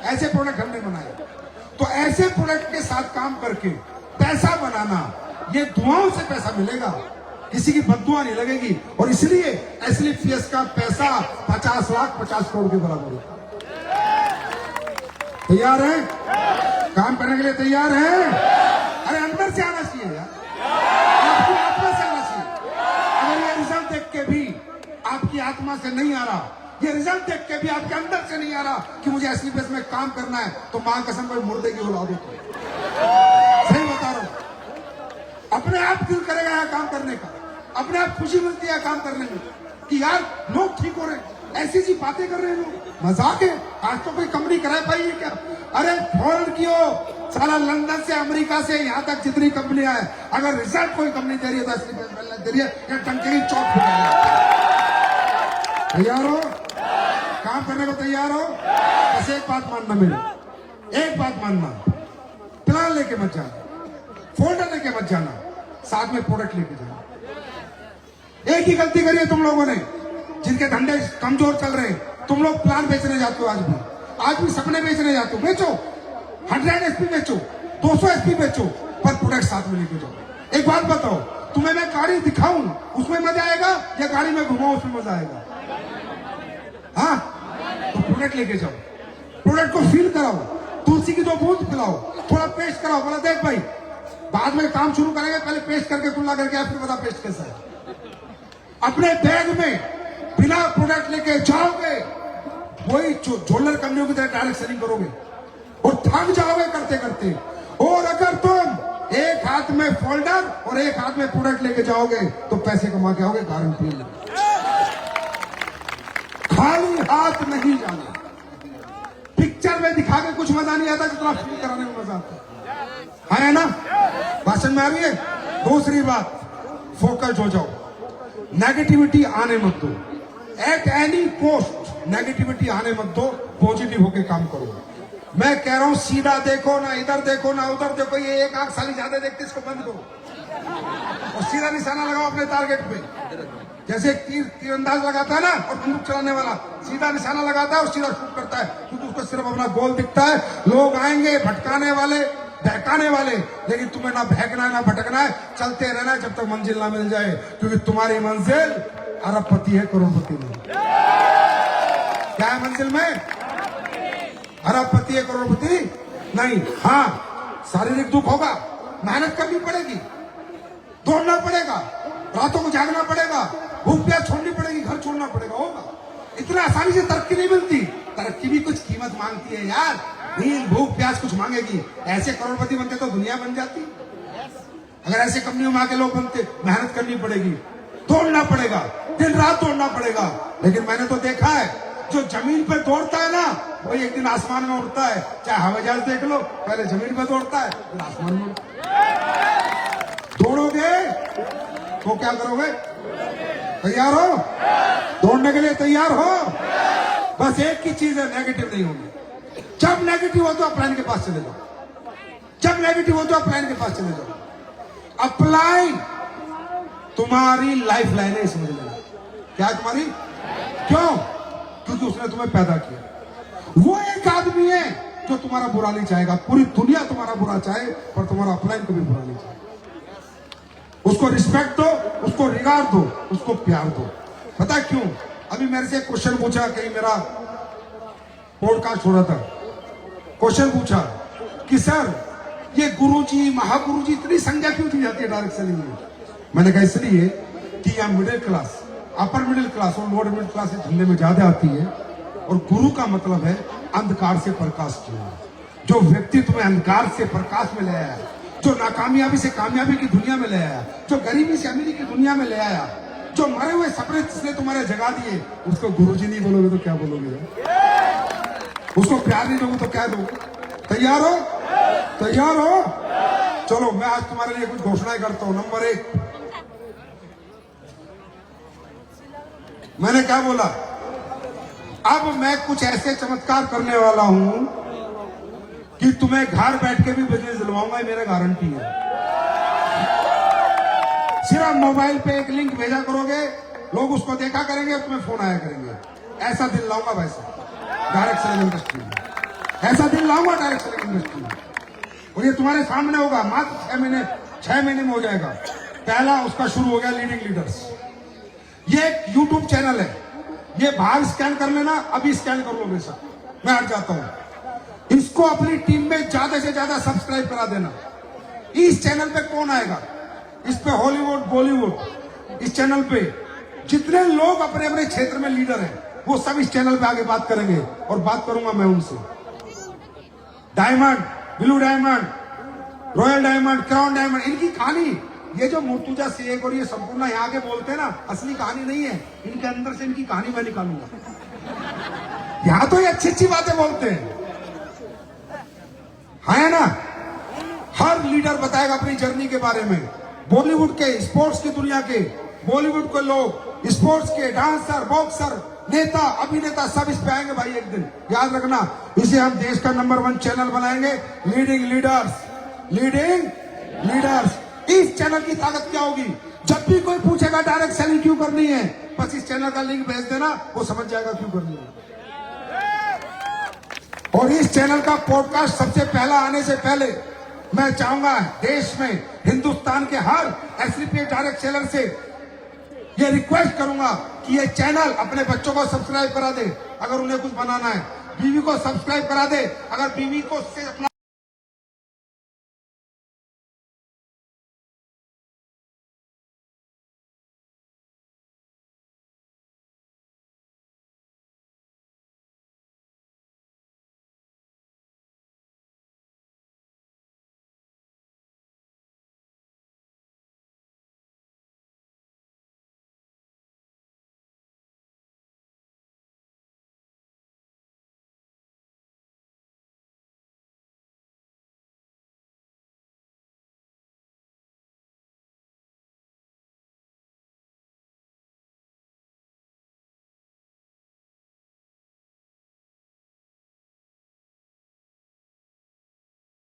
ऐसे प्रोडक्ट हमने बनाए। तो ऐसे प्रोडक्ट के साथ काम करके पैसा बनाना, ये दुआओं से पैसा मिलेगा, किसी की बददुआ नहीं लगेगी। और इसलिए एसलीपीएस का पैसा 50 लाख 50 करोड़ के बराबर है। तैयार है? काम करने के लिए तैयार है? अरे अंदर से आना चाहिए यार, आपकी आत्मा से आना चाहिए। अगर ये रिजल्ट देख के भी आपकी आत्मा से नहीं आ रहा, ये रिजल्ट देख के भी आपके अंदर से नहीं आ रहा कि मुझे एसलीपीएस में काम करना है, तो मां कसम कोई मुर्दे की औलाद हो। सही बता रहा हूं। अपने आप दिल करेगा यहाँ काम करने का, अपने आप खुशी मिलती है काम करने में कि यार लोग ठीक हो रहे हैं, ऐसी सी बातें कर रहे हैं लोग, मजाक है। आज तो कोई कंपनी करा पाई है क्या? अरे फोन कियो, साला लंदन से अमेरिका से यहाँ तक जितनी कंपनियां हैं, अगर रिजल्ट कोई कंपनी दे रही है तो एसलीपीएस मिलने दे रही है, या टंकी चौक पे तैयार हो? काम करने को तैयार हो? बस एक बात मानना मेरी, एक बात मानना, प्लान लेके मत जाना, फोल्डर लेके मत जाना, साथ में प्रोडक्ट लेके जाना। एक ही गलती करी है तुम लोगों ने, जिनके धंधे कमजोर चल रहे हैं। तुम लोग प्लान बेचने जाते हो, आज भी सपने बेचने जाते हो। बेचो, 100 एसपी बेचो, 200 एसपी बेचो, पर प्रोडक्ट साथ में लेके जाओ। एक बात बताओ, तुम्हें मैं गाड़ी दिखाऊं उसमें मजा आएगा या गाड़ी में घुमाऊं उसमें मजा आएगा? हाँ, तो प्रोडक्ट लेके जाओ, प्रोडक्ट को फील कराओ, तुलसी की 2 बूंद पिलाओ, थोड़ा पेस्ट कराओ, बोला देख भाई बाद में काम शुरू करेंगे, पहले पेस्ट करके कुल्ला करके फिर बता पेस्ट कैसा है। अपने बैग में बिना प्रोडक्ट लेके जाओगे, वही झोलर कंपनियों की तरह डायरेक्ट सेलिंग करोगे और थक जाओगे करते करते। और अगर तुम एक हाथ में फोल्डर और एक हाथ में प्रोडक्ट लेके जाओगे तो पैसे कमा के आओगे, गारंटी है। खाली हाथ नहीं जाना। पिक्चर में दिखा के कुछ मजा नहीं आता जितना फील कराने में मजा आता है ना? भाषण में आ रही है। दूसरी बात, फोकस हो जाओ, नेगेटिविटी आने मत दो। एट एनी कॉस्ट नेगेटिविटी आने मत दो, पॉजिटिव होके काम करो। मैं कह रहा हूं सीधा देखो, ना इधर देखो ना उधर देखो। ये एक आंख साली ज्यादा देखते, इसको बंद करो और सीधा निशाना लगाओ अपने टारगेट पे। जैसे तीरंदाज लगाता है ना, और बंदूक चलाने वाला सीधा निशाना लगाता है और सीधा शूट करता है, क्योंकि उसको सिर्फ अपना गोल दिखता है। लोग आएंगे भटकाने वाले, बहकाने वाले, लेकिन तुम्हें ना बहकना है ना भटकना है, चलते रहना है जब तक मंजिल ना मिल जाए, क्योंकि तुम्हारी मंजिल अरबपति है, करोड़पति नहीं। क्या है मंजिल में? अरबपति है, करोड़पति नहीं। हाँ, शारीरिक दुख होगा, मेहनत करनी पड़ेगी, दौड़ना पड़ेगा, रातों को जागना पड़ेगा, भूख प्यास छोड़नी पड़ेगी, घर छोड़ना पड़ेगा, होगा। इतना आसानी से तरक्की नहीं मिलती, तरक्की भी कुछ कीमत मांगती है यार। नींद भूख प्यास कुछ मांगेगी। ऐसे करोड़पति बनते तो दुनिया बन जाती। अगर ऐसे कंपनियों में आके लोग बनते, मेहनत करनी पड़ेगी, दौड़ना पड़ेगा, दिन रात दौड़ना पड़ेगा। लेकिन मैंने तो देखा है, जो जमीन पे दौड़ता है ना, वही एक दिन आसमान में उड़ता है। चाहे हवाई जहाज देख लो, पहले जमीन पे दौड़ता है फिर आसमान में उड़ता है। दौड़ोगे तो क्या करोगे? तैयार हो? दौड़ने के लिए तैयार हो? बस एक ही चीज है, नेगेटिव नहीं होगी। जब नेगेटिव हो तो अपलाइन के पास चले जाओ, जब नेगेटिव हो तो अपलाइन के पास चले जाओ। अपलाइन तुम्हारी लाइफ लाइन है, समझ लेना। क्या तुम्हारी? क्यों? क्योंकि उसने तुम्हें पैदा किया। वो एक आदमी है जो तुम्हारा बुरा नहीं चाहेगा। पूरी दुनिया तुम्हारा बुरा चाहे, पर तुम्हारा अपलाइन कभी बुरा नहीं चाहे। उसको रिस्पेक्ट दो, उसको रिगार्ड दो, उसको प्यार दो। पता क्यों? अभी मेरे से क्वेश्चन पूछा, कहीं मेरा पॉडकास्ट हो रहा था, क्वेश्चन पूछा कि सर ये गुरुजी महागुरुजी इतनी संज्ञा क्यों दी जाती है डायरेक्ट सेलिंग में? मैंने कहा इसलिए कि यहाँ middle class, upper middle class और लोअर मिडिल क्लास धंधे में ज्यादा आती है। और गुरु का मतलब है अंधकार से प्रकाश की ओर। जो व्यक्ति तुम्हें अंधकार से प्रकाश में ले आया, जो नाकामयाबी से कामयाबी की दुनिया में ले आया, जो गरीबी से अमीरी की दुनिया में ले आया, जो मरे हुए सपने जिसने तुम्हारे जगा दिए, उसको गुरुजी नहीं बोलोगे तो क्या बोलोगे? उसको प्यार नहीं दोगे तो क्या दोगे? तैयार हो? तैयार हो? चलो मैं आज तुम्हारे लिए कुछ घोषणाएं करता हूं। नंबर 1, मैंने क्या बोला? अब मैं कुछ ऐसे चमत्कार करने वाला हूं कि तुम्हें घर बैठ के भी बिजनेस दिलवाऊंगा, ये मेरा गारंटी है। सिर्फ मोबाइल पे एक लिंक भेजा करोगे, लोग उसको देखा करेंगे और तुम्हें फोन आया करेंगे। ऐसा दिन लाऊंगा वैसे डायरेक्ट सेलिंग इंडस्ट्री में, ऐसा दिन लाऊंगा डायरेक्ट सेलिंग इंडस्ट्री में। और ये तुम्हारे सामने होगा, मात्र 6 महीने में हो जाएगा। पहला उसका शुरू हो गया लीडिंग लीडर्स। ये एक यूट्यूब चैनल है, ये बाहर स्कैन कर लेना, अभी स्कैन कर लो बेशक, मैं हट जाता हूं। इसको अपनी टीम में ज्यादा से ज्यादा सब्सक्राइब करा देना। इस चैनल पे कौन आएगा? इस पे हॉलीवुड, बॉलीवुड, इस चैनल पे जितने लोग अपने अपने क्षेत्र में लीडर हैं, वो सब इस चैनल पे आगे बात करेंगे और बात करूंगा मैं उनसे। Diamond, blue diamond, royal diamond, crown diamond, इनकी कहानी, ये जो मुर्तुजा शेख और ये संपूर्ण यहाँ के बोलते हैं ना, असली कहानी नहीं है। इनके अंदर से इनकी कहानी मैं निकालूंगा। यहाँ तो ये अच्छी अच्छी बातें बोलते हैं, है ना? हर लीडर बताएगा अपनी जर्नी के बारे में। बॉलीवुड के, स्पोर्ट्स की दुनिया के, बॉलीवुड के लोग, स्पोर्ट्स के, डांसर, बॉक्सर, नेता, अभिनेता, सब इस पे आएंगे भाई एक दिन। याद रखना, इसे हम देश का नंबर 1 चैनल बनाएंगे। Leading leaders, leading leaders. इस चैनल की ताकत क्या होगी? जब भी कोई पूछेगा डायरेक्ट सेलिंग क्यों करनी है, बस इस चैनल का लिंक भेज देना, वो समझ जाएगा क्यों करनी है। और इस चैनल का पॉडकास्ट सबसे पहला आने से पहले मैं चाहूंगा देश में, हिंदुस्तान के हर एसलीपीएस डायरेक्ट सेलर से ये रिक्वेस्ट करूंगा कि ये चैनल अपने बच्चों को सब्सक्राइब करा दे अगर उन्हें कुछ बनाना है, बीवी को सब्सक्राइब करा दे अगर बीवी को उससे अपना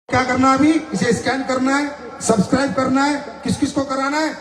क्या करना है? अभी इसे स्कैन करना है, सब्सक्राइब करना है, किस किस को कराना है?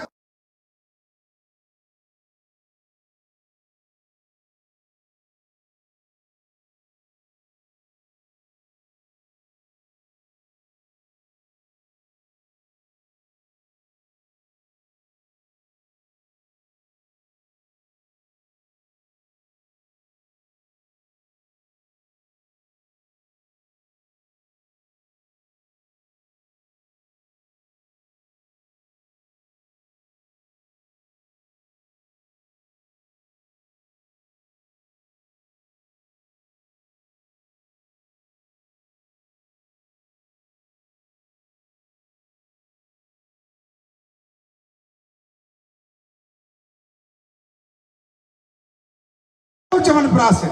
च्यवनप्राश है।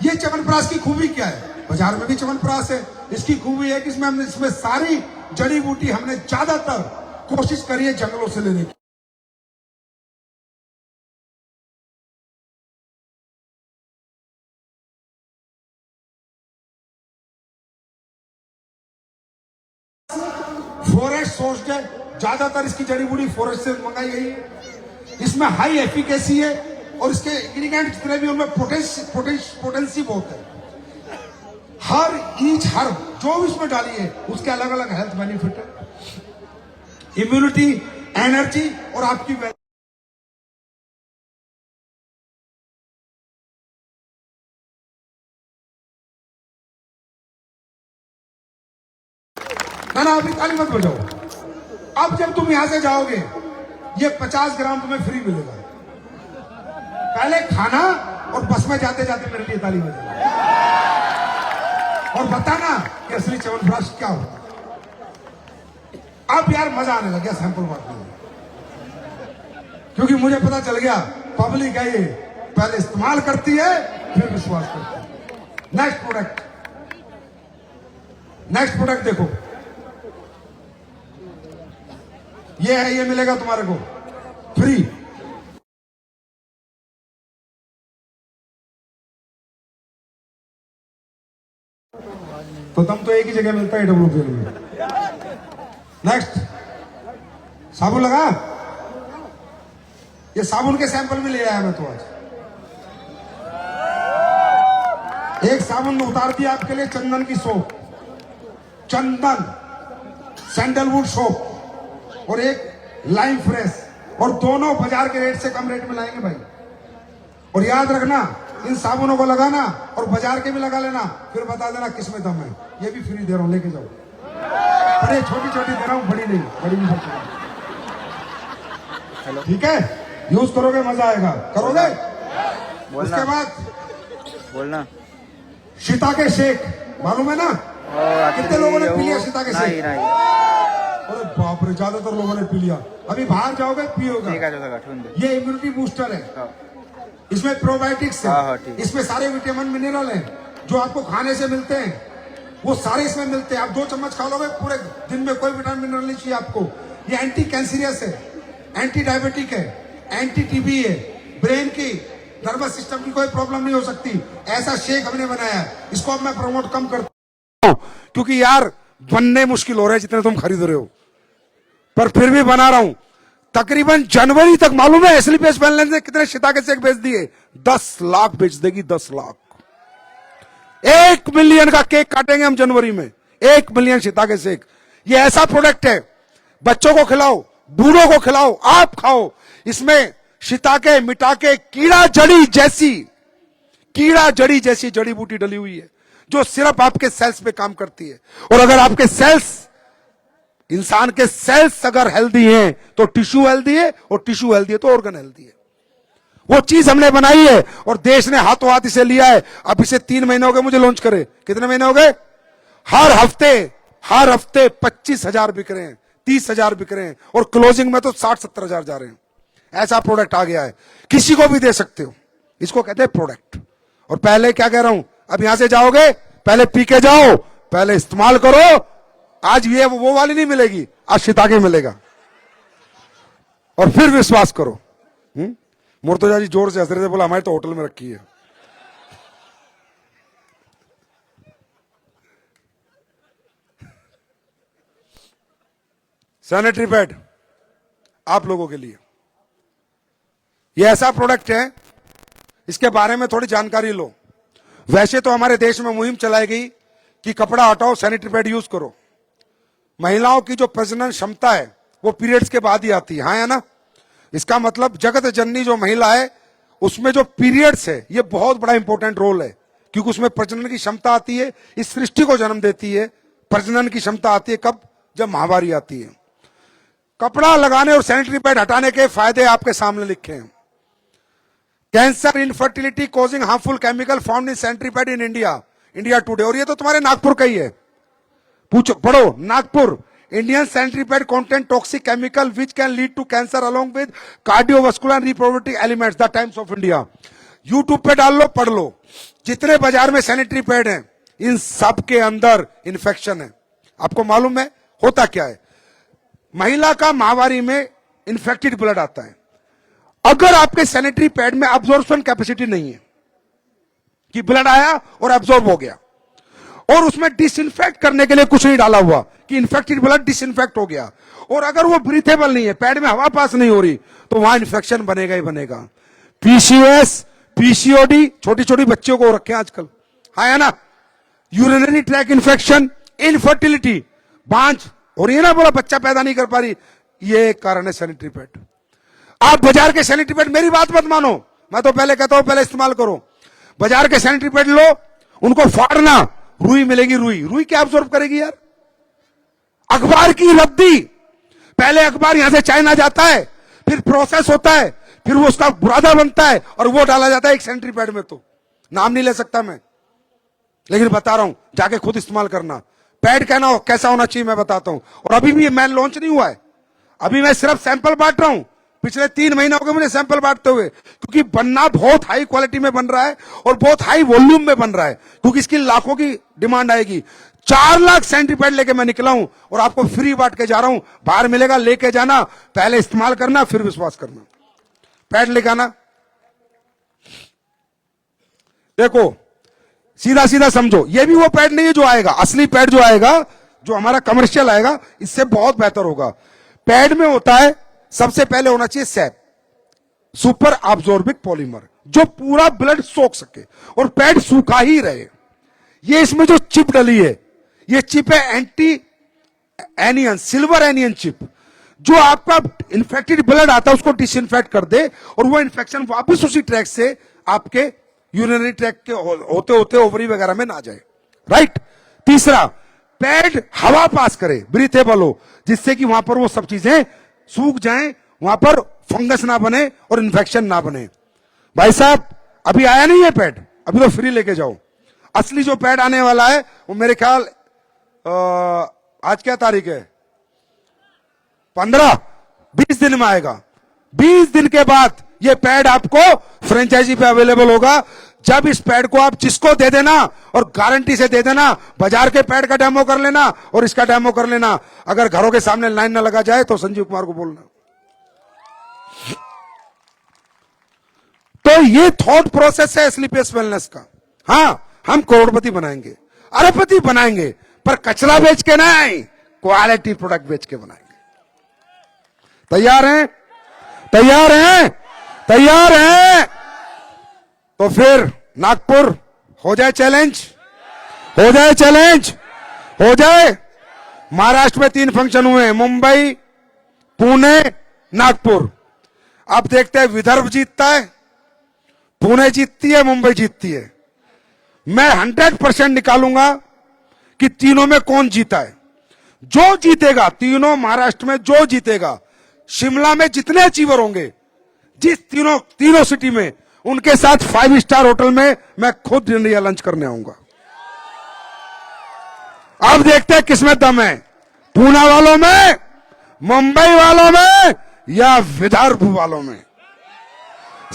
ये च्यवनप्राश की खूबी क्या है? बाजार में भी च्यवनप्राश है। इसकी खूबी है कि इसमें सारी जड़ी बूटी हमने ज्यादातर कोशिश करी है जंगलों से लेने की। फॉरेस्ट सोर्स्ड है, ज्यादातर इसकी जड़ी बूटी फॉरेस्ट से मंगाई गई है। इसमें हाई एफिकेसी है और इसके इंग्रेडिएंट जितने भी उनमें पोटेंसी बहुत है। हर ईच हर्ब जो भी इसमें डाली है उसके अलग अलग हेल्थ बेनिफिट है, इम्यूनिटी, एनर्जी और आपकी ना अभी ताली मत बजाओ। अब जब तुम यहां से जाओगे ये 50 ग्राम तुम्हें फ्री मिलेगा। पहले खाना और बस में जाते जाते मेरे लिए ताली बजाना और बताना कि असली च्यवनप्राश क्या होता है। अब यार मजा आने लग गया सैंपल बांटने में, क्योंकि मुझे पता चल गया पब्लिक है ये, पहले इस्तेमाल करती है फिर विश्वास करती है। नेक्स्ट प्रोडक्ट नेक्स्ट प्रोडक्ट देखो, ये है, ये मिलेगा तुम्हारे को फ्री। तो दम तो एक ही जगह मिलता है डब्ल्यूपीएल में। नेक्स्ट साबुन लगा, ये साबुन के सैंपल भी ले आया मैं तो आज। एक साबुन में उतार दिया आपके लिए चंदन की सोप, चंदन सैंडलवुड सोप, और एक लाइम फ्रेश, और दोनों बाजार के रेट से कम रेट में लाएंगे भाई। और याद रखना, इन साबुनों को लगाना और बाजार के भी लगा लेना, फिर बता देना किसमें दम है। ये भी फ्री दे रहा हूं, लेके जाओ। अरे छोटी छोटी दे रहा हूं, बड़ी नहीं, बड़ी भी ठीक है। यूज करोगे मजा आएगा, करोगे। उसके बाद बोलना सीता के शेक, मालूम है ना? कितने लोगों ने पी लिया सीता के शेक? नहीं। अरे बाप रे, ज्यादातर लोगों ने पी लिया। अभी बाहर जाओगे पियोगे। ये इम्यूनिटी बूस्टर है, इसमें प्रोबायोटिक्स है, इसमें सारे विटामिन मिनरल हैं जो आपको खाने से मिलते हैं, वो सारे इसमें मिलते हैं। आप 2 चम्मच खा लोगे पूरे दिन में, कोई विटामिन मिनरल नहीं चाहिए आपको। ये एंटी कैंसरियस है, एंटी डायबिटिक है, एंटी टीबी है, ब्रेन की नर्वस सिस्टम की कोई प्रॉब्लम नहीं हो सकती। ऐसा शेक हमने बनाया है, इसको अब मैं प्रमोट कम करता हूं क्योंकि यार बनने मुश्किल हो रहे हैं जितने तुम खरीद रहे हो, पर फिर भी बना रहा हूं। तकरीबन जनवरी तक मालूम है एसलीपीएस बैलेंस ने कितने सीता के शेक बेच दिए? 10 लाख बेच देगी, 10 लाख। 1 मिलियन का केक काटेंगे हम जनवरी में, 1 मिलियन सीता के शेक। ये ऐसा प्रोडक्ट है, बच्चों को खिलाओ, बूढ़ों को खिलाओ, आप खाओ। इसमें शिताके मिटाके कीड़ा जड़ी जैसी जड़ी बूटी डली हुई है जो सिर्फ आपके सेल्स पे काम करती है। और अगर आपके सेल्स, इंसान के सेल्स अगर हेल्दी हैं तो टिश्यू हेल्दी है, और टिश्यू हेल्दी है तो ऑर्गन हेल्दी है। वो चीज हमने बनाई है और देश ने हाथों हाथ इसे लिया है। अब इसे 3 महीने हो गए मुझे लॉन्च करे। कितने महीने हो गए? हर हफ्ते 25,000 बिक रहे हैं, 30,000 बिक रहे हैं, और क्लोजिंग में तो 60-70 हजार जा रहे हैं। ऐसा प्रोडक्ट आ गया है, किसी को भी दे सकते हो। इसको कहते हैं प्रोडक्ट। और पहले क्या कह रहा हूं, अब यहां से जाओगे पहले पी के जाओ, पहले इस्तेमाल करो। आज ये वो वाली नहीं मिलेगी, आज शिताके मिलेगा, और फिर विश्वास करो। मुर्तजा जी जोर से हंस रहे थे, बोला हमारी तो होटल में रखी है। सैनिटरी पैड आप लोगों के लिए, ये ऐसा प्रोडक्ट है, इसके बारे में थोड़ी जानकारी लो। वैसे तो हमारे देश में मुहिम चलाई गई कि कपड़ा हटाओ, सैनिटरी पैड यूज करो। महिलाओं की जो प्रजनन क्षमता है वो पीरियड्स के बाद ही आती है, हाँ या ना? इसका मतलब जगत जननी जो महिला है उसमें जो पीरियड्स है ये बहुत बड़ा इंपॉर्टेंट रोल है, क्योंकि उसमें प्रजनन की क्षमता आती है, इस सृष्टि को जन्म देती है। प्रजनन की क्षमता आती है कब? जब महावारी आती है। कपड़ा लगाने और सैनिटरी पैड हटाने के फायदे आपके सामने लिखे हैं। Cancer, infertility causing harmful chemical found in sanitary pad in India today. और ये तो तुम्हारे नागपुर का ही है, पूछो पढ़ो। Nagpur, Indian sanitary pad content toxic chemical which can lead to cancer along with cardiovascular reproductive elements, the Times of India. YouTube पे डाल लो, पढ़ लो। जितने बाजार में सैनिटरी पैड हैं इन सब के अंदर इन्फेक्शन है। आपको मालूम है होता क्या है? महिला का माहवारी में इन्फेक्टेड ब्लड आता है। अगर आपके सैनिटरी पैड में अब्जॉर्प्शन कैपेसिटी नहीं है कि ब्लड आया और अब्जॉर्ब हो गया, और उसमें डिसइंफेक्ट करने के लिए कुछ नहीं डाला हुआ कि इन्फेक्टेड ब्लड डिसइंफेक्ट हो गया, और अगर वो ब्रीथेबल नहीं है, पैड में हवा पास नहीं हो रही, तो वहां इन्फेक्शन बनेगा ही बनेगा। पीसीओएस, पीसीओडी छोटी छोटी बच्चों को रखे आजकल, है ना? यूरिनरी ट्रैक इन्फेक्शन, इनफर्टिलिटी, बांझ हो रही है ना, बोला बच्चा पैदा नहीं कर पा रही, ये एक कारण है सैनिटरी पैड। आप बाजार के सैनिटरी पैड, मेरी बात मत मानो, मैं तो पहले कहता हूं पहले इस्तेमाल करो। बाजार के सैनिटरी पैड लो, उनको फाड़ना, रुई मिलेगी, रुई क्या अब्सॉर्ब करेगी यार? अखबार की रद्दी, पहले अखबार यहां से चाइना जाता है, फिर प्रोसेस होता है, फिर वो उसका बुरादा बनता है और वो डाला जाता है एक सैनिटरी पैड में। तो नाम नहीं ले सकता मैं, लेकिन बता रहा हूं, जाके खुद इस्तेमाल करना। पैड कहना कैसा होना चाहिए मैं बताता हूं। और अभी भी मैं लॉन्च नहीं हुआ है, अभी मैं सिर्फ सैंपल बांट रहा हूं, पिछले 3 महीने हो गए मुझे सैंपल बांटते हुए, क्योंकि बनना बहुत हाई क्वालिटी में बन रहा है और बहुत हाई वॉल्यूम में बन रहा है, क्योंकि इसकी लाखों की डिमांड आएगी। 4 लाख सेंटीपैड लेके मैं निकला हूं और आपको फ्री बांट के जा रहा हूं। बाहर मिलेगा, लेके जाना, पहले इस्तेमाल करना, फिर विश्वास करना। पैड लेके आना। देखो, सीधा सीधा समझो, ये भी वो पैड नहीं है जो आएगा। असली पैड जो आएगा, जो हमारा कमर्शियल आएगा, इससे बहुत बेहतर होगा। पैड में होता है, सबसे पहले होना चाहिए सैप, सुपर अब्जॉर्बिक पॉलीमर, जो पूरा ब्लड सोख सके और पैड सूखा ही रहे। ये इसमें जो चिप डली है, ये चिप है anti anion, silver anion chip, जो आपका इन्फेक्टेड ब्लड आता है उसको डिसइंफेक्ट कर दे और वो इन्फेक्शन वापस उसी ट्रैक से आपके यूरिनरी ट्रैक के होते होते ओवरी वगैरह में ना जाए। राइट। तीसरा, पैड हवा पास करे, ब्रीथेबल हो, जिससे कि वहां पर वो सब चीजें सूख जाएं, वहां पर फंगस ना बने और इन्फेक्शन ना बने। भाई साहब, अभी आया नहीं है पैड, अभी तो फ्री लेके जाओ। असली जो पैड आने वाला है वो मेरे ख्याल आज क्या तारीख है, 15-20 दिन में आएगा। 20 दिन के बाद ये पैड आपको फ्रेंचाइजी पे अवेलेबल होगा। जब इस पैड को आप जिसको दे देना और गारंटी से दे देना, बाजार के पैड का डेमो कर लेना और इसका डेमो कर लेना। अगर घरों के सामने लाइन ना लगा जाए तो संजीव कुमार को बोलना। तो ये थॉट प्रोसेस है स्लीपियस वेलनेस का। हां, हम करोड़पति बनाएंगे, अरबपति बनाएंगे, पर कचरा बेच के नहीं, क्वालिटी प्रोडक्ट बेच के बनाएंगे। तैयार हैं? तैयार हैं? तैयार हैं? तो फिर नागपुर हो जाए चैलेंज, हो जाए चैलेंज, हो जाए। महाराष्ट्र में 3 फंक्शन हुए हैं, मुंबई, पुणे, नागपुर। अब देखते हैं विदर्भ जीतता है, पुणे जीतती है, मुंबई जीतती है। मैं 100% निकालूंगा कि तीनों में कौन जीता है। जो जीतेगा, तीनों महाराष्ट्र में जो जीतेगा, शिमला में जितने अचीवर होंगे, जिस तीनों सिटी में, उनके साथ 5 स्टार होटल में मैं खुद डिनर या लंच करने आऊंगा। अब देखते हैं किसमें दम है, पूना वालों में, मुंबई वालों में या विदर्भ वालों में।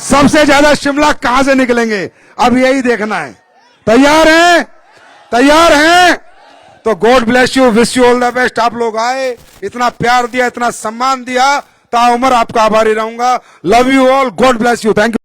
सबसे ज्यादा शिमला कहां से निकलेंगे, अब यही देखना है। तैयार हैं? तैयार हैं? तो God bless you, wish you all the best. आप लोग आए, इतना प्यार दिया, इतना सम्मान दिया, ताउम्र आपका आभारी रहूंगा। Love you all, God bless you, thank you.